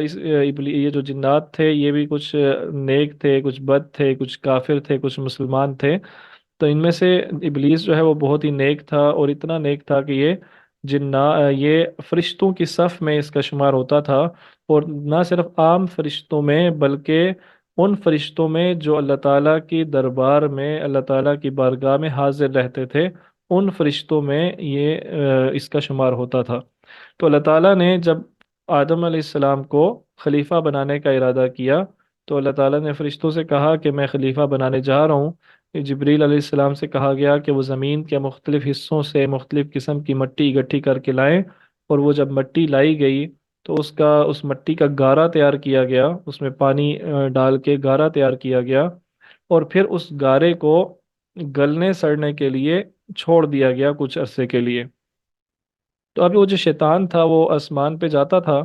ये जो जिन्नात थे, ये भी कुछ नेक थे, कुछ बद थे, कुछ काफिर थे, कुछ मुसलमान थे। तो इनमें से इबलीस जो है वो बहुत ही नेक था, और इतना नेक था कि ये फरिश्तों की सफ़ में इसका शुमार होता था। और ना सिर्फ आम फरिश्तों में, बल्कि उन फरिश्तों में जो अल्लाह ताला की दरबार में, अल्लाह ताला की बारगाह में हाजिर रहते थे, उन फरिश्तों में ये इसका शुमार होता था। तो अल्लाह ताला ने जब आदम अलैहिस्सलाम को खलीफा बनाने का इरादा किया, तो अल्लाह ताला ने फरिश्तों से कहा कि मैं खलीफा बनाने जा रहा हूँ। जिब्रील अलैहिस्सलाम से कहा गया कि वो ज़मीन के मुख्तलिफ हिस्सों से मुख्तलिफ किस्म की मिट्टी इकट्ठी करके लाएं। और वो जब मिट्टी लाई गई, तो उस मिट्टी का गारा तैयार किया गया, उसमें पानी डाल के गारा तैयार किया गया। और फिर उस गारे को गलने सड़ने के लिए छोड़ दिया गया कुछ अरसे के लिए। तो अभी वो जो शैतान था, वो आसमान पे जाता था,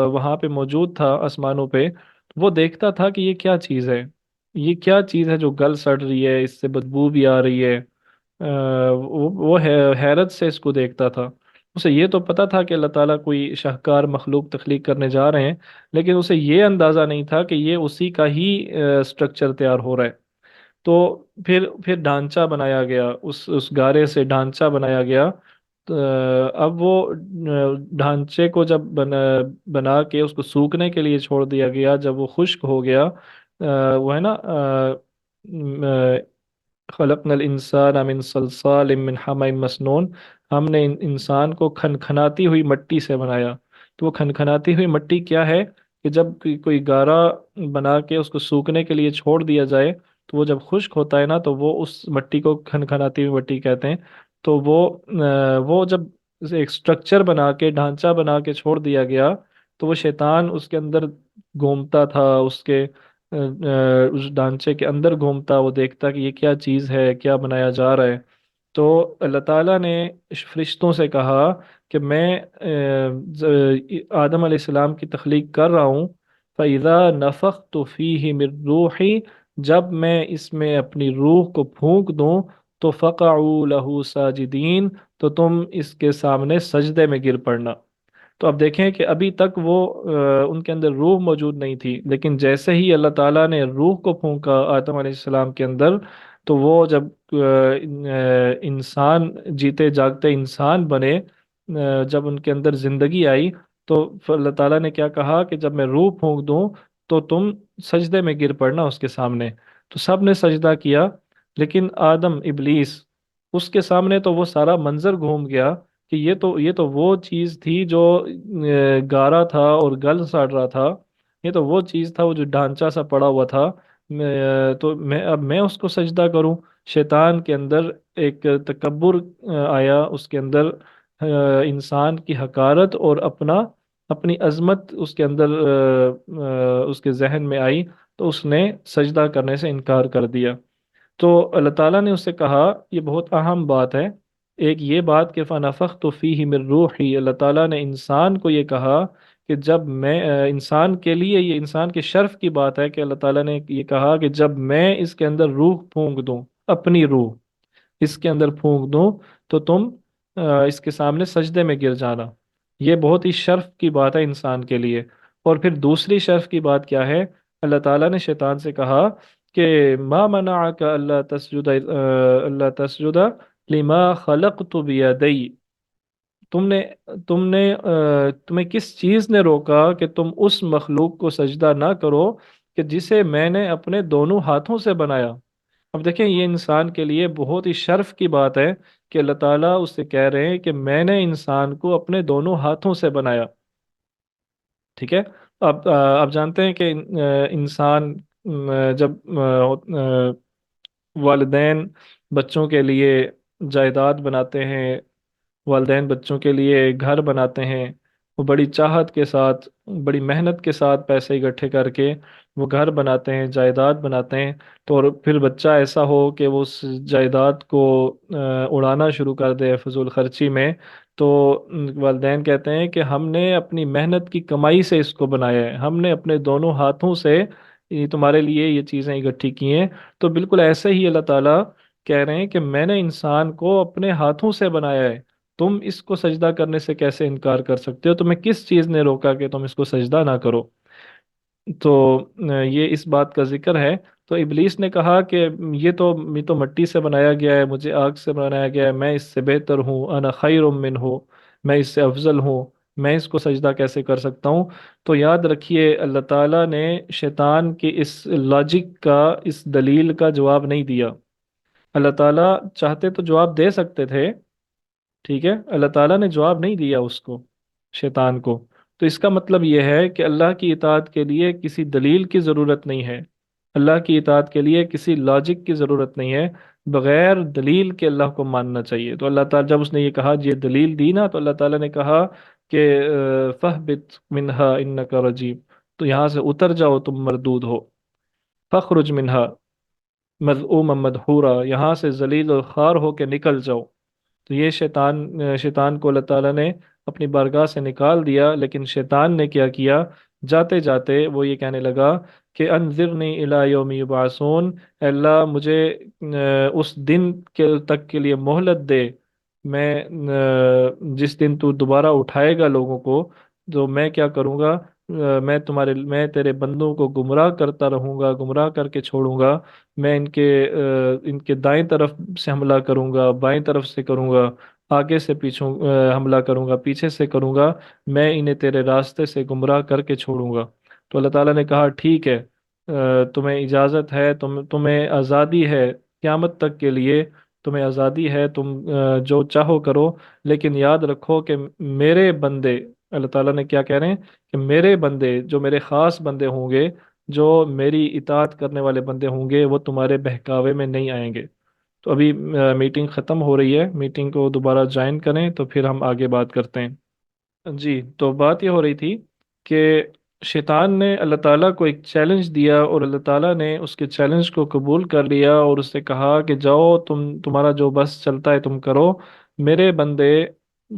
वहां पे मौजूद था आसमानों पे। वो देखता था कि ये क्या चीज़ है, ये क्या चीज़ है जो गल सड़ रही है, इससे बदबू भी आ रही है। वो हैरत से इसको देखता था। उसे ये तो पता था कि अल्लाह ताला कोई शाहकार मखलूक तख्लीक करने जा रहे हैं, लेकिन उसे ये अंदाज़ा नहीं था कि ये उसी का ही स्ट्रक्चर तैयार हो रहा है। तो फिर ढांचा बनाया गया, उस गारे से ढांचा बनाया गया। तो अब वो ढांचे को जब बना के उसको सूखने के लिए छोड़ दिया गया, जब वो खुश्क हो गया, वो है ना, खलक़नल इंसान मिन सलसाल मिन हमाइ मसनून, हमने इंसान को खनखनाती हुई मिट्टी से बनाया। तो वो खनखनाती हुई मिट्टी क्या है कि जब कोई गारा बना के उसको सूखने के लिए छोड़ दिया जाए, तो वो जब खुश्क होता है ना, तो वो उस मिट्टी को खनखनाती हुई मिट्टी कहते हैं। तो वो जब एक स्ट्रक्चर बना के, ढांचा बना के छोड़ दिया गया, तो वो शैतान उसके अंदर घूमता था, उस ढांचे के अंदर घूमता, वो देखता कि ये क्या चीज़ है, क्या बनाया जा रहा है। तो अल्लाह ताला ने फरिश्तों से कहा कि मैं आदम अलैहिस्सलाम की तख्लीक कर रहा हूँ। फ़इज़ा नफ़ख्तु फ़ीहि मिन रूही, जब मैं इसमें अपनी रूह को फूंक दूं, तो फ़क़अू लहू साजिदीन, तो तुम इसके सामने सजदे में गिर पड़ना। तो अब देखें कि अभी तक उनके अंदर रूह मौजूद नहीं थी, लेकिन जैसे ही अल्लाह ताला ने रूह को फूंका आदम अलैहिस्सलाम के अंदर, तो वो जब इंसान, जीते जागते इंसान बने, जब उनके अंदर जिंदगी आई, तो फिर अल्लाह ताला ने क्या कहा कि जब मैं रूह फूंक दूं, तो तुम सजदे में गिर पड़ना उसके सामने। तो सब ने सजदा किया, लेकिन आदम, इबलीस, उसके सामने तो वो सारा मंजर घूम गया कि ये तो वो चीज थी जो गारा था और गल सड़ रहा था। ये तो वो चीज था, वो जो ढांचा सा पड़ा हुआ था। तो अब मैं उसको सजदा करूं। शैतान के अंदर एक तकब्बुर आया, उसके अंदर इंसान की हकारत और अपनी अजमत उसके अंदर उसके जहन में आई। तो उसने सजदा करने से इनकार कर दिया। तो अल्लाह ताला ने उससे कहा, ये बहुत अहम बात है। एक ये बात कि फनफख्तु फीहि मिन रूही, अल्लाह ताला ने इंसान को ये कहा कि जब मैं इंसान के लिए, ये इंसान के शर्फ की बात है कि अल्लाह ताला ने ये कहा कि जब मैं इसके अंदर रूह फूंक दूं, अपनी रूह इसके अंदर फूंक दूं, तो तुम इसके सामने सजदे में गिर जाना। ये बहुत ही शर्फ की बात है इंसान के लिए। और फिर दूसरी शर्फ की बात क्या है? अल्लाह ताला ने शैतान से कहा कि मा मनाअका अल्ला तस्जुदा लिमा खलक़तु बियदै, तुमने तुमने तुम्हें किस चीज ने रोका कि तुम उस मखलूक को सजदा ना करो कि जिसे मैंने अपने दोनों हाथों से बनाया। अब देखें, ये इंसान के लिए बहुत ही शर्फ की बात है कि अल्लाह ताला उससे कह रहे हैं कि मैंने इंसान को अपने दोनों हाथों से बनाया। ठीक है। अब जानते हैं कि इंसान जब वालिदैन बच्चों के लिए जायदाद बनाते हैं, वालिदैन बच्चों के लिए घर बनाते हैं, वो बड़ी चाहत के साथ, बड़ी मेहनत के साथ पैसे इकट्ठे करके वो घर बनाते हैं, जायदाद बनाते हैं। तो और फिर बच्चा ऐसा हो कि वो उस जायदाद को उड़ाना शुरू कर दे फजूल खर्ची में, तो वालिदैन कहते हैं कि हमने अपनी मेहनत की कमाई से इसको बनाया है, हमने अपने दोनों हाथों से ये तुम्हारे लिए ये चीज़ें इकट्ठी की हैं। तो बिल्कुल ऐसे ही अल्लाह ताला कह रहे हैं कि मैंने इंसान को अपने हाथों से बनाया है, तुम इसको सजदा करने से कैसे इनकार कर सकते हो? तुम्हें किस चीज ने रोका कि तुम इसको सजदा ना करो? तो ये इस बात का जिक्र है। तो इबलीस ने कहा कि ये तो मिट्टी से बनाया गया है, मुझे आग से बनाया गया है, मैं इससे बेहतर हूँ, अना खैरुम मिन्हु, मैं इससे अफजल हूँ, मैं इसको सजदा कैसे कर सकता हूँ? तो याद रखिए, अल्लाह ताला ने शैतान की इस लॉजिक का, इस दलील का जवाब नहीं दिया। अल्लाह ताला चाहते तो जवाब दे सकते थे, ठीक है, अल्लाह ताला ने जवाब नहीं दिया उसको, शैतान को। तो इसका मतलब यह है कि अल्लाह की इताअत के लिए किसी दलील की ज़रूरत नहीं है, अल्लाह की इताअत के लिए किसी लॉजिक की ज़रूरत नहीं है। बगैर दलील के अल्लाह को मानना चाहिए। तो अल्लाह ताला, जब उसने ये कहा, ये दलील दी ना, तो अल्लाह ताला ने कहा कि फहबित मिनहा इन्नका रजीम, तो यहाँ से उतर जाओ, तुम मरदूद हो। फखरुज मिनहा मज़ऊम मदहूरा, यहाँ से जलील और खार हो के निकल जाओ। तो ये शैतान को अल्लाह ताला ने अपनी बारगाह से निकाल दिया। लेकिन शैतान ने क्या किया? जाते जाते वो ये कहने लगा कि अनज़िरनी इला यौमी युबअसून, अल्लाह मुझे उस दिन के तक के लिए मोहलत दे। मैं जिस दिन तू दोबारा उठाएगा लोगों को, तो मैं क्या करूँगा? मैं तेरे बंदों को गुमराह करता रहूँगा, गुमराह करके छोड़ूंगा। मैं इनके दाएं तरफ से हमला करूंगा, बाएं तरफ से करूंगा, आगे से पीछों हमला करूंगा, पीछे से करूंगा। मैं इन्हें तेरे रास्ते से गुमराह करके छोड़ूंगा। तो अल्लाह ताला ने कहा, ठीक है, तुम्हें इजाज़त है, तुम्हें आज़ादी है क़यामत तक के लिए तुम्हें आज़ादी है, तुम जो चाहो करो, लेकिन याद रखो कि मेरे बंदे, अल्लाह ताला ने क्या कह रहे हैं कि मेरे बंदे, जो मेरे ख़ास बंदे होंगे, जो मेरी इताअत करने वाले बंदे होंगे, वो तुम्हारे बहकावे में नहीं आएंगे। तो अभी मीटिंग ख़त्म हो रही है, मीटिंग को दोबारा ज्वाइन करें तो फिर हम आगे बात करते हैं। जी, तो बात ये हो रही थी कि शैतान ने अल्लाह ताला को एक चैलेंज दिया और अल्लाह ताला ने उसके चैलेंज को कबूल कर लिया और उससे कहा कि जाओ, तुम्हारा जो बस चलता है तुम करो, मेरे बंदे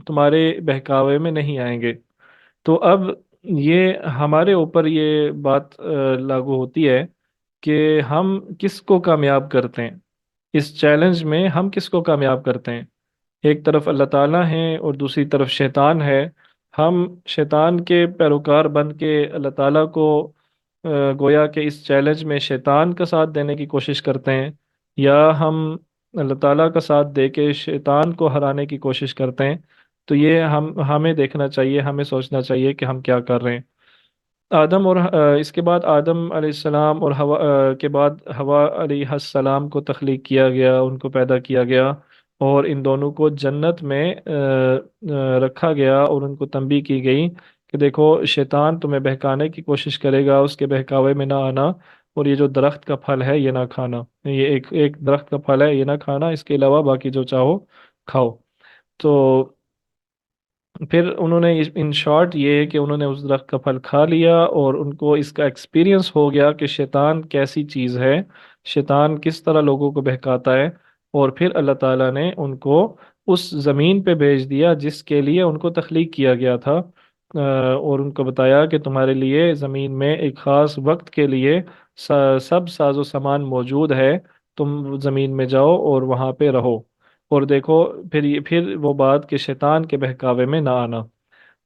तुम्हारे बहकावे में नहीं आएंगे। तो अब ये हमारे ऊपर ये बात लागू होती है कि हम किसको कामयाब करते हैं, इस चैलेंज में हम किसको कामयाब करते हैं। एक तरफ अल्लाह ताला है और दूसरी तरफ शैतान है। हम शैतान के पैरोकार बन के अल्लाह ताला को गोया कि इस चैलेंज में शैतान का साथ देने की कोशिश करते हैं, या हम अल्लाह ताला का साथ दे के शैतान को हराने की कोशिश करते हैं। तो ये हमें देखना चाहिए, हमें सोचना चाहिए कि हम क्या कर रहे हैं। आदम और इसके बाद आदम अलैहिस्सलाम और हवा के बाद हवा अलैहिस्सलाम को तख्लीक किया गया, उनको पैदा किया गया, और इन दोनों को जन्नत में रखा गया और उनको तंबीह की गई कि देखो, शैतान तुम्हें बहकाने की कोशिश करेगा, उसके बहकावे में ना आना, और ये जो दरख्त का फल है ये ना खाना, ये एक एक दरख्त का फल है, ये ना खाना, इसके अलावा बाकी जो चाहो खाओ। तो फिर उन्होंने इन शॉर्ट ये है कि उन्होंने उस दरख्त का फल खा लिया और उनको इसका एक्सपीरियंस हो गया कि शैतान कैसी चीज़ है, शैतान किस तरह लोगों को बहकाता है। और फिर अल्लाह ताला ने उनको उस ज़मीन पे भेज दिया जिसके लिए उनको तख्लीक किया गया था, और उनको बताया कि तुम्हारे लिए ज़मीन में एक ख़ास वक्त के लिए सब साजो सामान मौजूद है, तुम ज़मीन में जाओ और वहाँ पे रहो। और देखो, फिर वो बात कि शैतान के बहकावे में ना आना।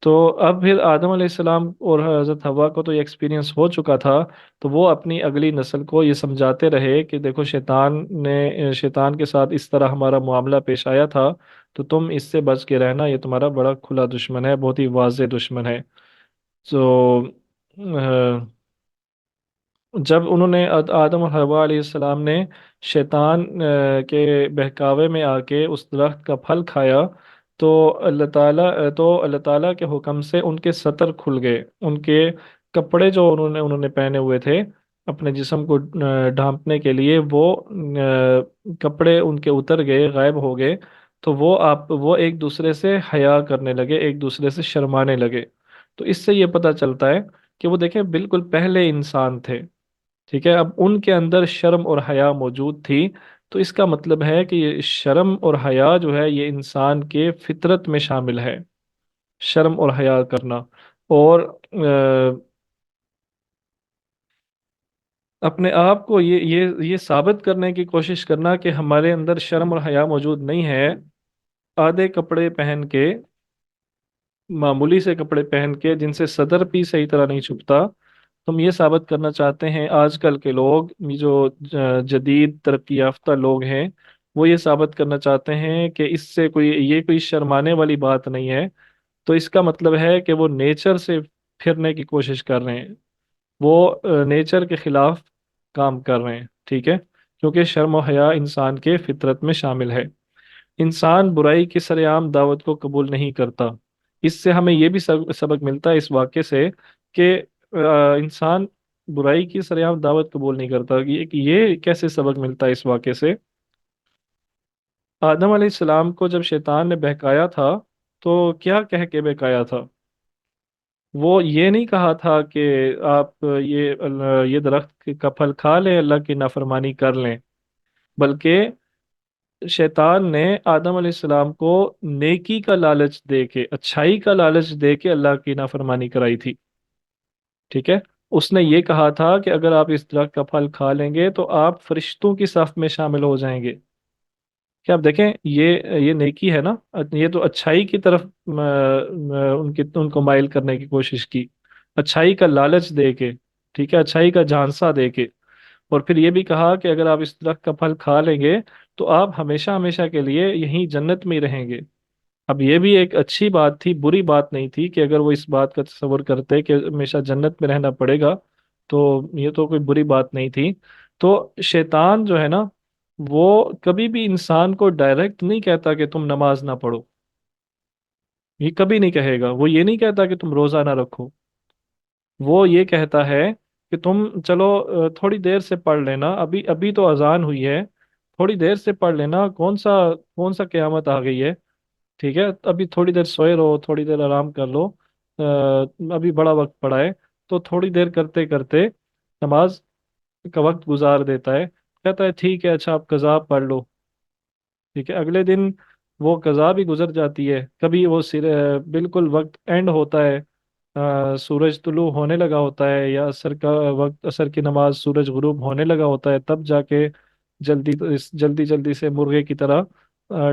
तो अब फिर आदम अलैहिस्सलाम और हज़रत हवा को तो ये एक्सपीरियंस हो चुका था, तो वो अपनी अगली नस्ल को ये समझाते रहे कि देखो, शैतान के साथ इस तरह हमारा मामला पेश आया था, तो तुम इससे बच के रहना, ये तुम्हारा बड़ा खुला दुश्मन है, बहुत ही वाज़ेह दुश्मन है। तो जब उन्होंने आदम और हवा अलैहिस्सलाम ने शैतान के बहकावे में आके उस दरख्त का फल खाया, तो अल्लाह ताला के हुक्म से उनके सतर खुल गए, उनके कपड़े जो उन्होंने पहने हुए थे अपने जिस्म को ढांपने के लिए, वो कपड़े उनके उतर गए, गायब हो गए। तो वो एक दूसरे से हया करने लगे, एक दूसरे से शर्माने लगे। तो इससे ये पता चलता है कि वो देखें, बिल्कुल पहले इंसान थे, ठीक है, अब उनके अंदर शर्म और हया मौजूद थी। तो इसका मतलब है कि ये शर्म और हया जो है ये इंसान के फितरत में शामिल है, शर्म और हया करना। और अपने आप को ये साबित करने की कोशिश करना कि हमारे अंदर शर्म और हया मौजूद नहीं है, आधे कपड़े पहन के, मामूली से कपड़े पहन के जिनसे सदर भी सही तरह नहीं छुपता, तुम ये साबित करना चाहते हैं, आजकल के लोग, ये जो जदीद तरक्की याफ्ता लोग हैं, वो ये साबित करना चाहते हैं कि इससे कोई शर्माने वाली बात नहीं है। तो इसका मतलब है कि वो नेचर से फिरने की कोशिश कर रहे हैं, वो नेचर के खिलाफ काम कर रहे हैं, ठीक है, क्योंकि शर्म और हया इंसान के फितरत में शामिल है। इंसान बुराई की सरेआम दावत को कबूल नहीं करता। इससे हमें ये भी सबक मिलता है इस वाक्य से कि इंसान बुराई की सरेआम दावत कबूल नहीं करता। ये कैसे सबक मिलता है इस वाक्य से? आदम अलैहिस्सलाम को जब शैतान ने बहकाया था, तो क्या कह के बहकाया था? वो ये नहीं कहा था कि आप ये दरख्त का फल खा लें, अल्लाह की नाफरमानी कर लें, बल्कि शैतान ने आदम अलैहिस्सलाम को नेकी का लालच दे के, अच्छाई का लालच दे के अल्लाह की नाफरमानी कराई थी, ठीक है। उसने ये कहा था कि अगर आप इस दरख्त का फल खा लेंगे तो आप फरिश्तों की सफ में शामिल हो जाएंगे। क्या आप देखें, ये नेकी है ना, ये तो अच्छाई की तरफ उनको माइल करने की कोशिश की, अच्छाई का लालच दे के, ठीक है, अच्छाई का झांसा दे के। और फिर ये भी कहा कि अगर आप इस दरख्त का फल खा लेंगे तो आप हमेशा हमेशा के लिए यहीं जन्नत में ही रहेंगे। अब ये भी एक अच्छी बात थी, बुरी बात नहीं थी कि अगर वो इस बात का तस्वर करते कि हमेशा जन्नत में रहना पड़ेगा, तो ये तो कोई बुरी बात नहीं थी। तो शैतान जो है ना, وہ कभी भी इंसान को डायरेक्ट नहीं कहता कि तुम नमाज ना पढ़ो। ये कभी नहीं कहेगा। वो ये नहीं कहता कि तुम रोजा ना रखो। वो ये कहता है कि तुम चलो थोड़ी देर से पढ़ लेना, अभी अभी तो अजान हुई है, थोड़ी देर से पढ़ लेना, कौन सा क़यामत आ गई है। ठीक है, अभी थोड़ी देर सोए रहो, थोड़ी देर आराम कर लो, अभी बड़ा वक्त पड़ा है। तो थोड़ी देर करते करते नमाज का वक्त गुजार देता है, कहता है ठीक है, अच्छा आप कज़ा पढ़ लो। ठीक है, अगले दिन वो कज़ा भी गुजर जाती है। कभी वो बिल्कुल वक्त एंड होता है, सूरज तुलू होने लगा होता है, या असर का वक्त, असर की नमाज, सूरज गुरूब होने लगा होता है, तब जाके जल्दी जल्दी से मुर्गे की तरह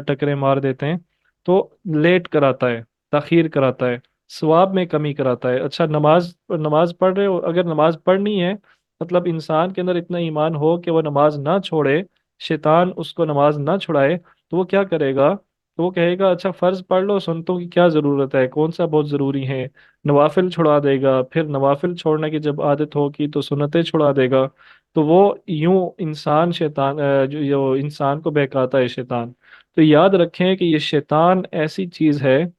टकरे मार देते हैं। तो लेट कराता है, ताखीर कराता है, सवाब में कमी कराता है। अच्छा, नमाज नमाज पढ़ रहे हो, अगर नमाज पढ़नी है, मतलब इंसान के अंदर इतना ईमान हो कि वो नमाज ना छोड़े, शैतान उसको नमाज ना छुड़ाए, तो वो क्या करेगा? तो वो कहेगा अच्छा फर्ज पढ़ लो, सुन्नतों की क्या ज़रूरत है, कौन सा बहुत ज़रूरी है। नवाफिल छुड़ा देगा, फिर नवाफिल छोड़ने की जब आदत होगी तो सुन्नतें छुड़ा देगा। तो वो यूं इंसान शैतान जो इंसान को बहकाता है शैतान। तो याद रखें कि ये शैतान ऐसी चीज़ है,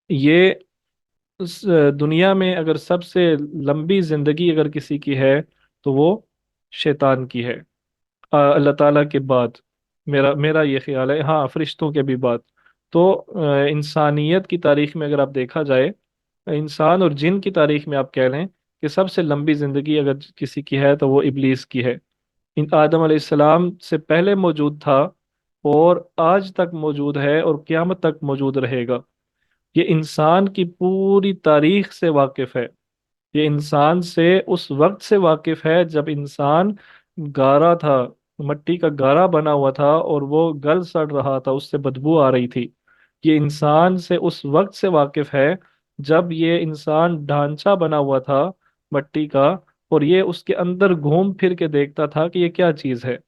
ये दुनिया में अगर सबसे लंबी जिंदगी अगर किसी की है तो वो शैतान की है, अल्लाह ताला के बाद। मेरा मेरा ये ख्याल है, हाँ फरिश्तों के भी बाद। तो इंसानियत की तारीख में अगर आप देखा जाए, इंसान और जिन की तारीख में आप कह लें कि सबसे लंबी जिंदगी अगर किसी की है तो वो इब्लीस की है। इन आदम अलैहिस्सलाम से पहले मौजूद था, और आज तक मौजूद है, और क़यामत तक मौजूद रहेगा। ये इंसान की पूरी तारीख से वाकिफ है। ये इंसान से उस वक्त से वाकिफ है जब इंसान गारा था, मिट्टी का गारा बना हुआ था, और वो गल सड़ रहा था, उससे बदबू आ रही थी। ये इंसान से उस वक्त से वाकिफ है जब ये इंसान ढांचा बना हुआ था मिट्टी का, और ये उसके अंदर घूम फिर के देखता था कि ये क्या चीज़ है।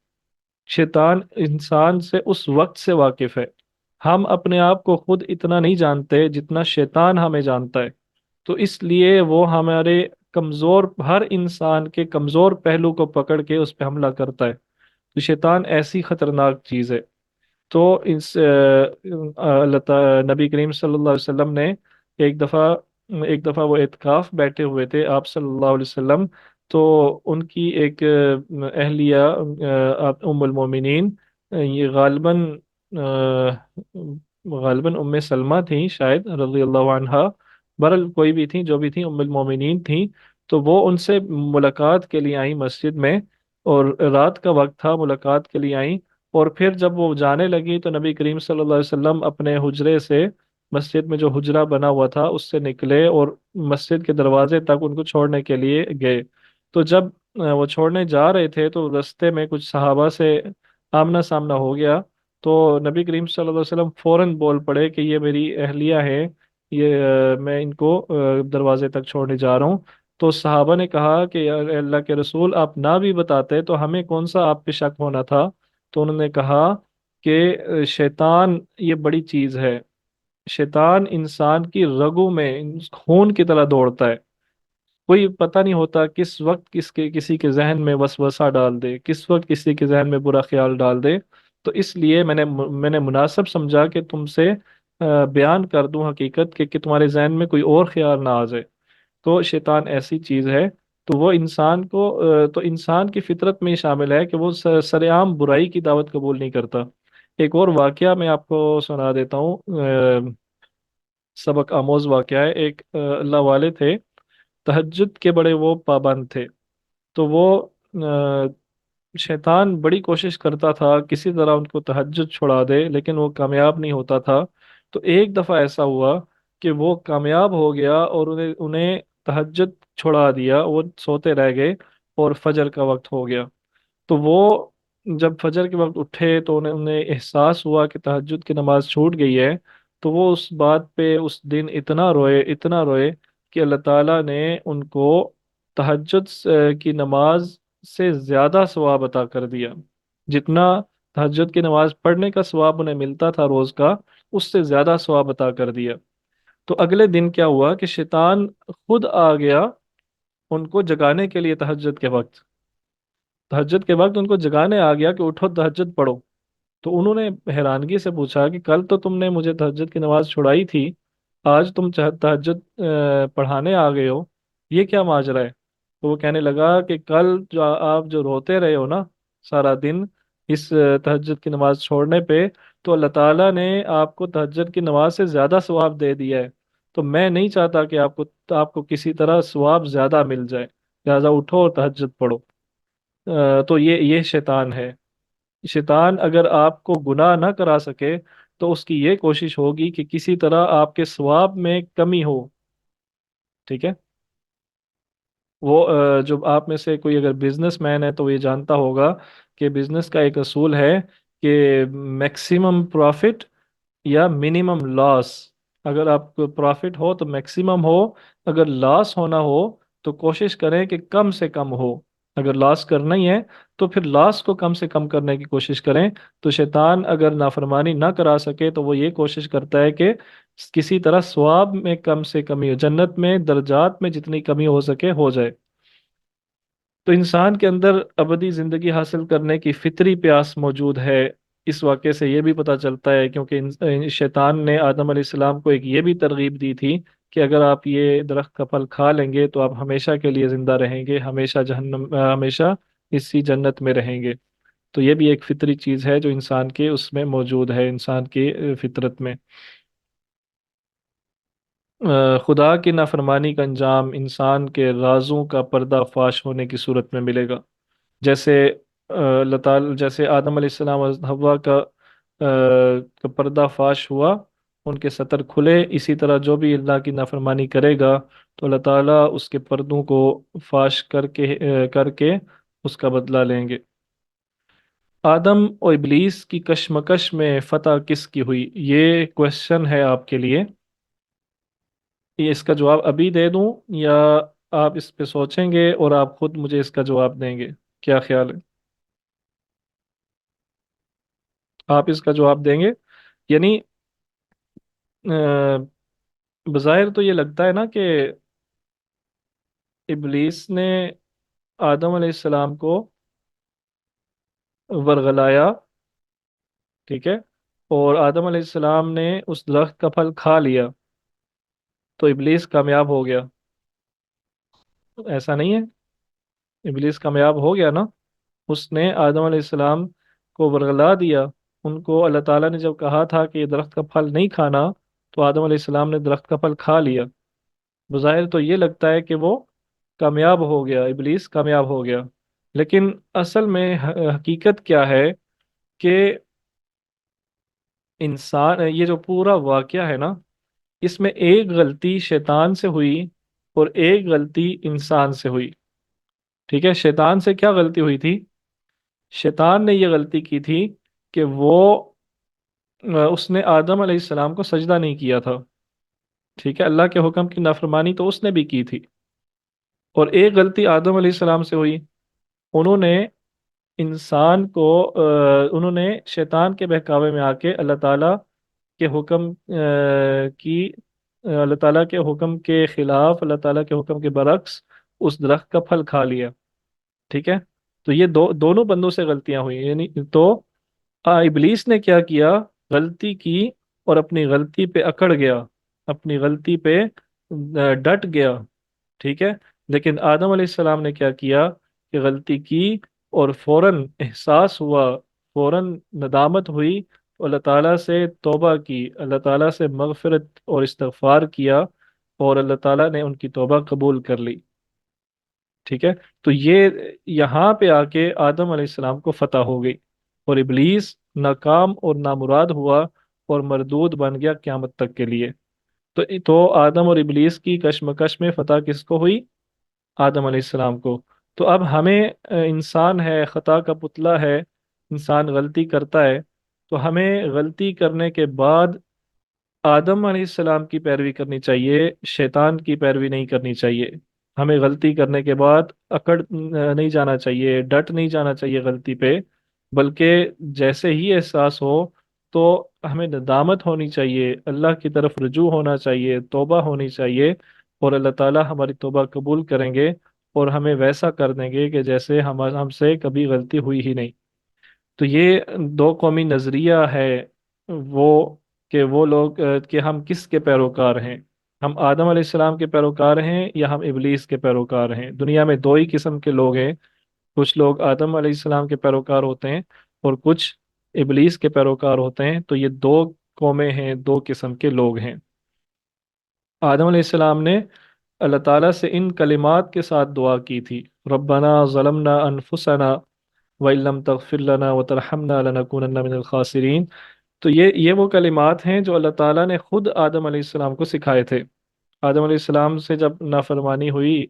शैतान इंसान से उस वक्त से वाकिफ है। हम अपने आप को खुद इतना नहीं जानते जितना शैतान हमें जानता है। तो इसलिए वो हमारे कमजोर, हर इंसान के कमजोर पहलू को पकड़ के उस पर हमला करता है। तो शैतान ऐसी खतरनाक चीज है। तो नबी करीम सल्लल्लाहु अलैहि वसल्लम ने एक दफ़ा एक दफ़ा वो एतकाफ बैठे हुए थे आप सल्लल्लाहु अलैहि वसल्लम। तो उनकी एक अहलिया उम्मुल मोमिनीन, ये गालिबन उम्मे सलमा थी शायद रज़ी अल्लाह अन्हा, बहरहाल कोई भी थी, जो भी थी उम्मुल मोमिनीन थी। तो वो उनसे मुलाकात के लिए आई मस्जिद में, और रात का वक्त था, मुलाकात के लिए आई। और फिर जब वो जाने लगी तो नबी करीम सल्लल्लाहु अलैहि वसल्लम अपने हुजरे से, मस्जिद में जो हुजरा बना हुआ था उससे निकले, और मस्जिद के दरवाजे तक उनको छोड़ने के लिए गए। तो जब वो छोड़ने जा रहे थे तो रास्ते में कुछ सहाबा से आमना सामना हो गया। तो नबी करीम सल्लल्लाहु अलैहि वसल्लम फौरन बोल पड़े कि ये मेरी अहलिया है, ये मैं इनको दरवाजे तक छोड़ने जा रहा हूँ। तो सहाबा ने कहा कि या अल्लाह के रसूल, आप ना भी बताते तो हमें कौन सा आप पे शक होना था। तो उन्होंने कहा कि शैतान ये बड़ी चीज है। शैतान इंसान की रगों में खून की तरह दौड़ता है। कोई पता नहीं होता किस वक्त किसी के जहन में वसवसा डाल दे, किस वक्त किसी के जहन में बुरा ख्याल डाल दे। तो इसलिए मैंने मुनासिब समझा कि तुमसे बयान कर दूं हकीकत कि तुम्हारे जहन में कोई और ख्याल ना आ जाए। तो शैतान ऐसी चीज है। तो वो इंसान को तो इंसान की फितरत में ही शामिल है कि वो सरेआम बुराई की दावत कबूल नहीं करता। एक और वाकया मैं आपको सुना देता हूँ, सबक आमोज वाकया है। एक अल्लाह वाले थे, तहज्जुद के बड़े वो पाबंद थे। तो वो शैतान बड़ी कोशिश करता था किसी तरह उनको तहज्जुद छुड़ा दे, लेकिन वो कामयाब नहीं होता था। तो एक दफ़ा ऐसा हुआ कि वो कामयाब हो गया, और उन्हें उन्हें तहज्जुद छुड़ा दिया, वो सोते रह गए, और फजर का वक्त हो गया। तो वो जब फजर के वक्त उठे तो उन्हें उन्हें एहसास हुआ कि तहज्जुद की नमाज छूट गई है। तो वो उस बात पे उस दिन इतना रोए कि अल्लाह ताला ने उनको तहज्जुद की नमाज से ज़्यादा सवाब अता कर दिया। जितना तहज्जुद की नमाज पढ़ने का सवाब उन्हें मिलता था रोज़ का, उससे ज़्यादा सवाब अता कर दिया। तो अगले दिन क्या हुआ कि शैतान खुद आ गया उनको जगाने के लिए तहज्जुद के वक्त। तहज्जुद के वक्त उनको जगाने आ गया कि उठो तहज्जुद पढ़ो। तो उन्होंने हैरानगी से पूछा कि कल तो तुमने मुझे तहज्जुद की नमाज छुड़ाई थी, आज तुम तहज्जुद पढ़ाने आ गए हो, ये क्या माजरा है? तो वो कहने लगा कि कल जो आप जो रोते रहे हो ना सारा दिन इस तहज्जुद की नमाज छोड़ने पे, तो अल्लाह ताला ने आपको तहज्जुद की नमाज से ज्यादा सवाब दे दिया है। तो मैं नहीं चाहता कि आपको किसी तरह सवाब ज्यादा मिल जाए, लिहाजा उठो और तहज्जुद पढ़ो। तो ये शैतान है। शैतान अगर आपको गुनाह ना करा सके तो उसकी ये कोशिश होगी कि किसी तरह आपके सवाब में कमी हो। ठीक है। वो जो आप में से कोई अगर बिजनेसमैन है तो वो ये जानता होगा कि बिजनेस का एक असूल है कि मैक्सिमम प्रॉफिट या मिनिमम लॉस। अगर आपको प्रॉफिट हो तो मैक्सिमम हो, अगर लॉस होना हो तो कोशिश करें कि कम से कम हो। अगर लॉस करना ही है तो फिर लॉस को कम से कम करने की कोशिश करें। तो शैतान अगर नाफरमानी ना करा सके तो वो ये कोशिश करता है कि किसी तरह सवाब में कम से कमी हो, जन्नत में दर्जात में जितनी कमी हो सके हो जाए। तो इंसान के अंदर अबदी जिंदगी हासिल करने की फितरी प्यास मौजूद है। इस वाक़े से ये भी पता चलता है, क्योंकि शैतान ने आदम अलैहिस्सलाम को एक ये भी तरगीब दी थी कि अगर आप ये दरख्त का फल खा लेंगे तो आप हमेशा के लिए जिंदा रहेंगे, हमेशा हमेशा इसी जन्नत में रहेंगे। तो ये भी एक फितरी चीज़ है जो इंसान के उसमें मौजूद है, इंसान की फितरत में। खुदा की नाफरमानी का अंजाम इंसान के राजों का पर्दाफाश होने की सूरत में मिलेगा। जैसे जैसे आदम अलैहिस्सलाम और हव्वा का पर्दाफाश हुआ, उनके सतर खुले, इसी तरह जो भी अल्लाह की नाफरमानी करेगा तो अल्लाह ताला उसके पर्दों को फाश करके उसका बदला लेंगे। आदम और इब्लीस की कशमकश में फतह किसकी हुई, ये क्वेश्चन है आपके लिए। ये इसका जवाब अभी दे दूं या आप इस पे सोचेंगे और आप खुद मुझे इसका जवाब देंगे? क्या ख्याल है? आप इसका जवाब देंगे यानी बज़ाहिर तो ये लगता है ना कि इब्लीस ने आदम अलैहिस्सलाम को वरगलाया। ठीक है। और आदम अलैहिस्सलाम ने उस दरख्त का फल खा लिया तो इब्लीस कामयाब हो गया। ऐसा नहीं है? इब्लीस कामयाब हो गया ना। उसने आदम अलैहिस्सलाम को वरगला दिया। उनको अल्लाह ताला ने जब कहा था कि ये दरख्त का फल नहीं खाना, तो आदम अलैहिस्सलाम ने दरख्त का फल खा लिया। बज़ाहिर तो ये लगता है कि वो कामयाब हो गया, इब्लीस कामयाब हो गया। लेकिन असल में हकीकत क्या है कि इंसान, ये जो पूरा वाकया है ना, इसमें एक गलती शैतान से हुई और एक गलती इंसान से हुई। ठीक है। शैतान से क्या गलती हुई थी? शैतान ने ये गलती की थी कि वो उसने आदम अलैहिस्सलाम को सजदा नहीं किया था। ठीक है। अल्लाह के हुक्म की नाफरमानी तो उसने भी की थी। और एक गलती आदम अलैहिस्सलाम से हुई, उन्होंने इंसान को उन्होंने शैतान के बहकावे में आके अल्लाह ताला के हुक्म की अल्लाह ताला के हुक्म के खिलाफ, अल्लाह ताला के हुक्म के बरक्स उस दरख्त का फल खा लिया। ठीक है। तो ये दोनों बंदों से गलतियां हुई। यानी तो इबलीस ने क्या किया, गलती की और अपनी गलती पे अकड़ गया, अपनी गलती पे डट गया। ठीक है। लेकिन आदम अलैहिस्सलाम ने क्या किया कि गलती की और फौरन एहसास हुआ, फौरन नदामत हुई, तो अल्लाह ताला से तौबा की, अल्लाह ताला से मगफिरत और इस्तगफार किया, और अल्लाह ताला ने उनकी तौबा कबूल कर ली। ठीक है। तो ये यहाँ पे आके आदम अलैहिस्सलाम को फतह हो गई और इब्लीस नाकाम और नामुराद हुआ और मरदूद बन गया क़यामत तक के लिए। तो आदम और इब्लीस की कशमकश में फतह किसको हुई? आदम अलैहिस्सलाम को। तो अब हमें इंसान है, खता का पुतला है, इंसान गलती करता है, तो हमें गलती करने के बाद आदम अलैहिस्सलाम की पैरवी करनी चाहिए, शैतान की पैरवी नहीं करनी चाहिए। हमें गलती करने के बाद अकड़ नहीं जाना चाहिए, डट नहीं जाना चाहिए गलती पे, बल्कि जैसे ही एहसास हो तो हमें नदामत होनी चाहिए, अल्लाह की तरफ रुजू होना चाहिए, तौबा होनी चाहिए, और अल्लाह ताला हमारी तौबा कबूल करेंगे اور ہمیں ویسا کر دیں گے کہ جیسے ہم سے کبھی غلطی ہوئی ہی نہیں۔ تو یہ دو قومی نظریہ ہے وہ، کہ وہ لوگ کہ ہم کس کے پیروکار ہیں، ہم آدم علیہ السلام کے پیروکار ہیں یا ہم ابلیس کے پیروکار ہیں۔ دنیا میں دو ہی قسم کے لوگ ہیں، کچھ لوگ آدم علیہ السلام کے پیروکار ہوتے ہیں اور کچھ ابلیس کے پیروکار ہوتے ہیں۔ تو یہ دو قومیں ہیں، دو قسم کے لوگ ہیں۔ آدم علیہ السلام نے اللہ تعالیٰ سے ان کلمات کے ساتھ دعا کی تھی: ربنا ظلمنا انفسنا وَإِن لَّمْ تَغْفِرْ لَنَا وَتَرْحَمْنَا لَنَكُونَنَّ مِنَ الْخَاسِرِينَ۔ تو یہ وہ کلمات ہیں جو اللہ تعالیٰ نے خود آدم علیہ السلام کو سکھائے تھے۔ آدم علیہ السلام سے جب نافرمانی ہوئی،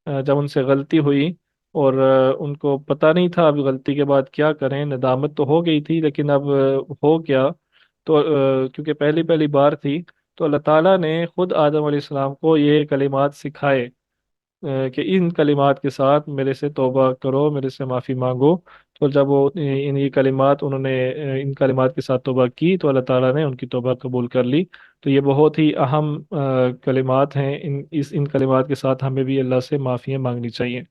جب ان سے غلطی ہوئی اور ان کو پتہ نہیں تھا اب غلطی کے بعد کیا کریں، ندامت تو ہو گئی تھی لیکن اب ہو کیا؟ تو کیونکہ پہلی پہلی بار تھی، تو اللہ تعالیٰ نے خود آدم علیہ السلام کو یہ کلمات سکھائے کہ ان کلمات کے ساتھ میرے سے توبہ کرو، میرے سے معافی مانگو۔ تو جب وہ ان یہ کلمات انہوں نے ان کلمات کے ساتھ توبہ کی تو اللہ تعالیٰ نے ان کی توبہ قبول کر لی۔ تو یہ بہت ہی اہم کلمات ہیں، ان کلمات کے ساتھ ہمیں بھی اللہ سے معافیاں مانگنی چاہیے۔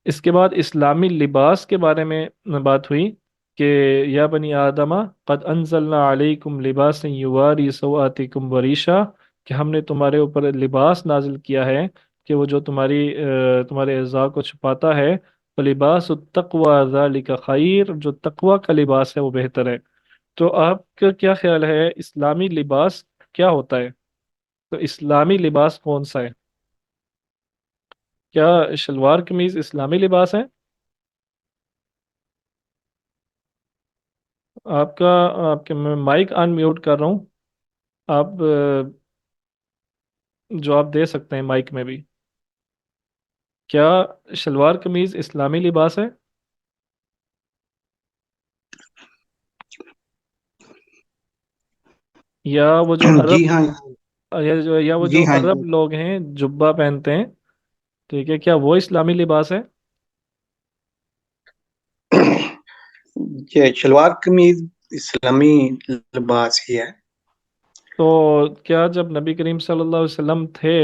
اس کے بعد اسلامی لباس کے بارے میں بات ہوئی کہ یا بنی آدم قد انزلنا علیکم لباس یواری سوآتکم وریشا، کہ ہم نے تمہارے اوپر لباس نازل کیا ہے کہ وہ جو تمہارے اعضاء کو چھپاتا ہے۔ لباس التقوی ذالک خیر، جو تقوی کا لباس ہے وہ بہتر ہے۔ تو آپ کا کیا خیال ہے اسلامی لباس کیا ہوتا ہے؟ تو اسلامی لباس کون سا ہے؟ کیا شلوار قمیض اسلامی لباس ہے؟ آپ کے میں مائک ان میوٹ کر رہا ہوں، آپ جواب دے سکتے ہیں مائک میں بھی۔ کیا شلوار قمیض اسلامی لباس ہے؟ یا وہ جو جی عرب ہاں، یا وہ جی جو ہاں جی۔ عرب لوگ ہیں جبہ پہنتے ہیں، ٹھیک ہے، کیا وہ اسلامی لباس ہے؟ یہ شلوار قمیض اسلامی لباس ہی ہے۔ تو کیا جب نبی کریم صلی اللہ علیہ وسلم تھے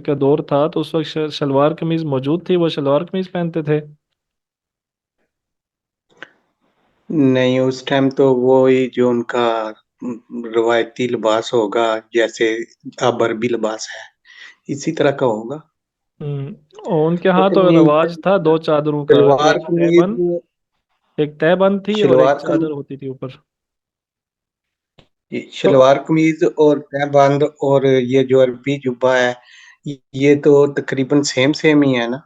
کا دور تھا تو اس وقت شلوار قمیض موجود تھی، وہ شلوار قمیض پہنتے تھے؟ نہیں، اس ٹائم تو وہی جو ان کا روایتی لباس ہوگا، جیسے اب عربی لباس ہے اسی طرح کا ہوگا۔ اور ان کے ہاں لیکن تو یہ رواج تھا دو چادروں کا، شلوار قمیض ایک تہ بند تھی اور ایک شلوار چادر قمیض ہوتی تھی اوپر۔ تو شلوار قمیض اور تہ بند اور یہ جو عربی جبہ ہے، یہ تو تقریباً سیم سیم ہی ہے نا۔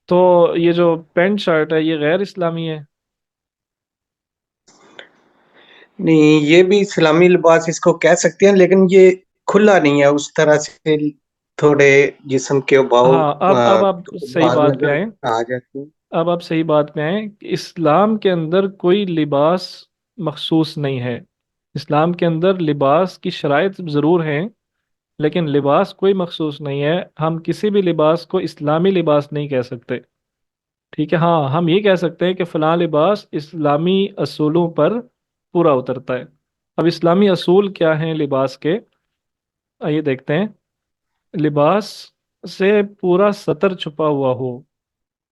تو یہ جو پینٹ شرٹ ہے یہ غیر اسلامی ہے؟ نہیں، یہ بھی اسلامی لباس اس کو کہہ سکتے ہیں، لیکن یہ کھلا نہیں ہے اس طرح سے، تھوڑے جسم کے بھاؤ ہاں، اب آپ صحیح بعض بات پہ نظر آئیں، آ جاتے ہیں۔ اب آپ صحیح بات پہ آئیں کہ اسلام کے اندر کوئی لباس مخصوص نہیں ہے۔ اسلام کے اندر لباس کی شرائط ضرور ہیں لیکن لباس کوئی مخصوص نہیں ہے۔ ہم کسی بھی لباس کو اسلامی لباس نہیں کہہ سکتے، ٹھیک ہے؟ ہاں، ہم یہ کہہ سکتے ہیں کہ فلاں لباس اسلامی اصولوں پر پورا اترتا ہے۔ اب اسلامی اصول کیا ہیں لباس کے؟ آئیے دیکھتے ہیں۔ لباس سے پورا سطر چھپا ہوا ہو،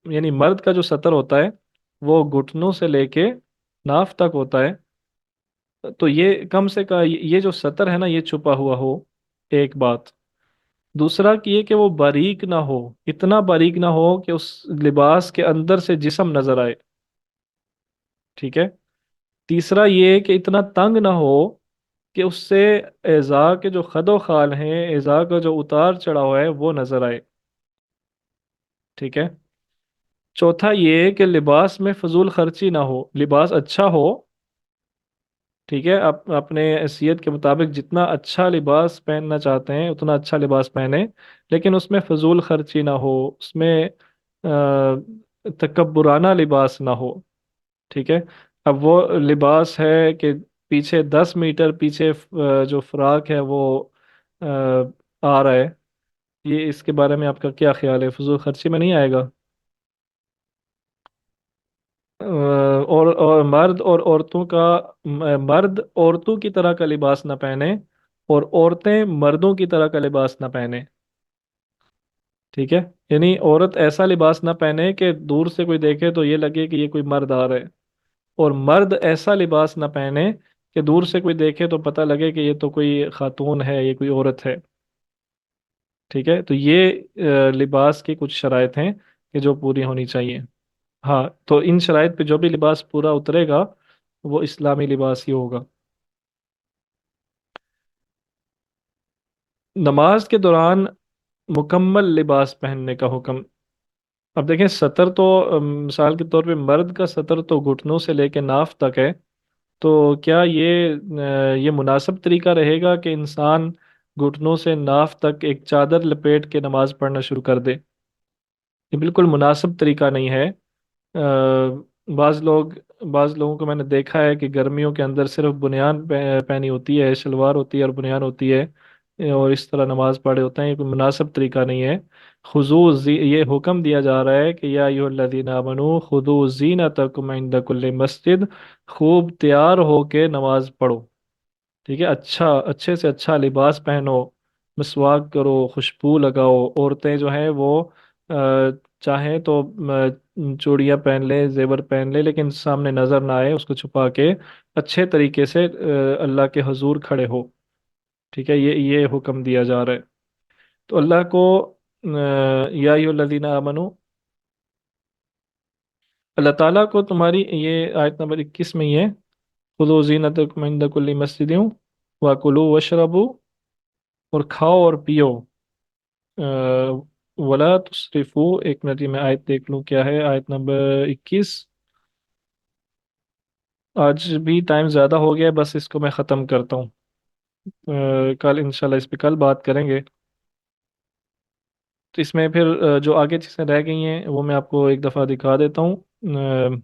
یعنی مرد کا جو سطر ہوتا ہے وہ گھٹنوں سے لے کے ناف تک ہوتا ہے، تو یہ کم سے کم یہ جو سطر ہے نا یہ چھپا ہوا ہو، ایک بات۔ دوسرا کہ یہ کہ وہ باریک نہ ہو، اتنا باریک نہ ہو کہ اس لباس کے اندر سے جسم نظر آئے، ٹھیک ہے؟ تیسرا یہ کہ اتنا تنگ نہ ہو کہ اس سے اعضاء کے جو خد و خال ہیں، اعضاء کا جو اتار چڑھا ہوا ہے وہ نظر آئے، ٹھیک ہے؟ چوتھا یہ کہ لباس میں فضول خرچی نہ ہو، لباس اچھا ہو، ٹھیک ہے، آپ اپنے حیثیت کے مطابق جتنا اچھا لباس پہننا چاہتے ہیں اتنا اچھا لباس پہنیں، لیکن اس میں فضول خرچی نہ ہو، اس میں تکبرانہ لباس نہ ہو، ٹھیک ہے؟ اب وہ لباس ہے کہ پیچھے 10 میٹر پیچھے جو فراق ہے وہ آ، آ رہا ہے، یہ اس کے بارے میں آپ کا کیا خیال ہے؟ فضول خرچی میں نہیں آئے گا؟ اور مرد اور عورتوں کا مرد عورتوں کی طرح کا لباس نہ پہنے اور عورتیں مردوں کی طرح کا لباس نہ پہنے۔ ठीक है। यानी औरत ऐसा लिबास ना पहने कि दूर से कोई देखे तो ये लगे कि ये कोई मर्द आ रहा है, और मर्द ऐसा लिबास ना पहने कि दूर से कोई देखे तो पता लगे कि ये तो कोई खातून है, ये कोई औरत है। ठीक है, तो ये लिबास की कुछ शराइत हैं कि जो पूरी होनी चाहिए। हाँ, तो इन शराइत पे जो भी लिबास पूरा उतरेगा वो इस्लामी लिबास ही होगा। नमाज के दौरान मुकम्मल लिबास पहनने का हुक्म। अब देखें, सतर तो मिसाल के तौर पे मर्द का सतर तो घुटनों से लेकर नाफ तक है। तो क्या ये मुनासिब तरीका रहेगा कि इंसान घुटनों से नाफ तक एक चादर लपेट के नमाज पढ़ना शुरू कर दे? ये बिल्कुल मुनासिब तरीका नहीं है। बाज़ लोग बाज़ लोगों को मैंने देखा है कि गर्मियों के अंदर सिर्फ बुनियान पहनी होती है, शलवार होती है और बुनियान होती है, और इस तरह नमाज पढ़े होते हैं। ये कोई मुनासिब तरीका नहीं है। ये हुक्म दिया जा रहा है कि या अय्युहल्लज़ीना आमनू खुदू ज़ीनतकुम इंद कुल्ली मस्जिद, खूब तैयार होके नमाज पढ़ो। ठीक है, अच्छा, अच्छे से अच्छा लिबास पहनो, मिसवाक करो, खुशबू लगाओ। औरतें जो हैं वो चाहें तो चूड़ियाँ पहन लें, जेवर पहन लें, लेकिन सामने नजर ना आए, उसको छुपा के अच्छे तरीके से अल्लाह के हजूर खड़े हो। ठीक है, ये हुक्म दिया जा रहा है। तो अल्लाह को या अय्युहल्लज़ीना आमनू, अल्लाह ताला को तुम्हारी ये आयत नंबर 21 में ही है, खुदू ज़ीनतकुम इंद कुल्ली मस्जिदिन वकुलू वशरबू, और खाओ और पियो। वला तुसरिफू, एक मिनट, ये मैं आयत देख लूँ क्या है, आयत नंबर 21। आज भी टाइम ज़्यादा हो गया है, बस इसको मैं ख़त्म करता हूँ। कल इंशाल्लाह इस पे कल बात करेंगे। तो इसमें फिर जो आगे चीज़ें रह गई हैं वो मैं आपको एक दफ़ा दिखा देता हूँ।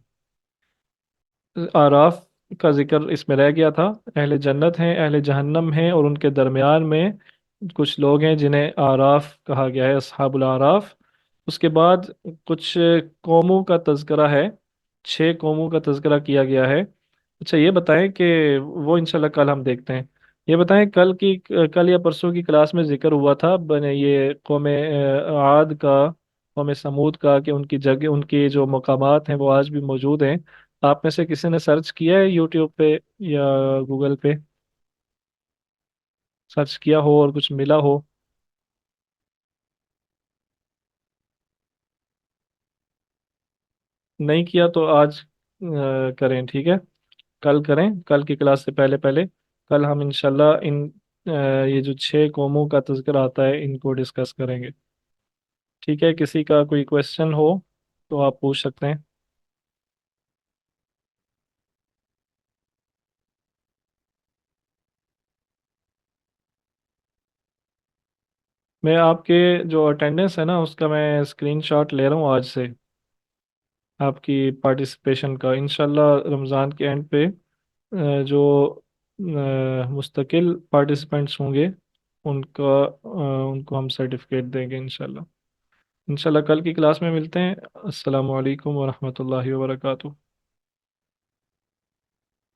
आराफ का जिक्र इसमें रह गया था। अहले जन्नत हैं, अहले जहन्नम हैं, और उनके दरमियान में कुछ लोग हैं जिन्हें आराफ कहा गया है, अस्हाबुल आराफ। उसके बाद कुछ कौमों का तज़किरा है, 6 कौमों का तज़किरा किया गया है। अच्छा, ये बताएं कि वो इंशाल्लाह कल हम देखते हैं। ये बताएं, कल या परसों की क्लास में जिक्र हुआ था बने ये कौम आद का, कौम समूद का, कि उनकी जगह, उनके जो मकामात हैं वो आज भी मौजूद हैं। आप में से किसी ने सर्च किया है यूट्यूब पे या गूगल पे, सर्च किया हो और कुछ मिला हो? नहीं किया तो आज करें, ठीक है। कल करें, कल की क्लास से पहले पहले। कल हम इंशाल्लाह ये जो 6 कौमों का तज़किरा आता है इनको डिस्कस करेंगे। ठीक है, किसी का कोई क्वेश्चन हो तो आप पूछ सकते हैं। मैं आपके जो अटेंडेंस है ना उसका मैं स्क्रीनशॉट ले रहा हूँ आज से, आपकी पार्टिसिपेशन का। इंशाल्लाह रमज़ान के एंड पे जो मुस्तकिल पार्टिसिपेंट्स होंगे उनको हम सर्टिफिकेट देंगे इंशाल्लाह। इंशाल्लाह कल की क्लास में मिलते हैं। अस्सलामु अलैकुम वरहमतुल्लाहि वबरकातुहू।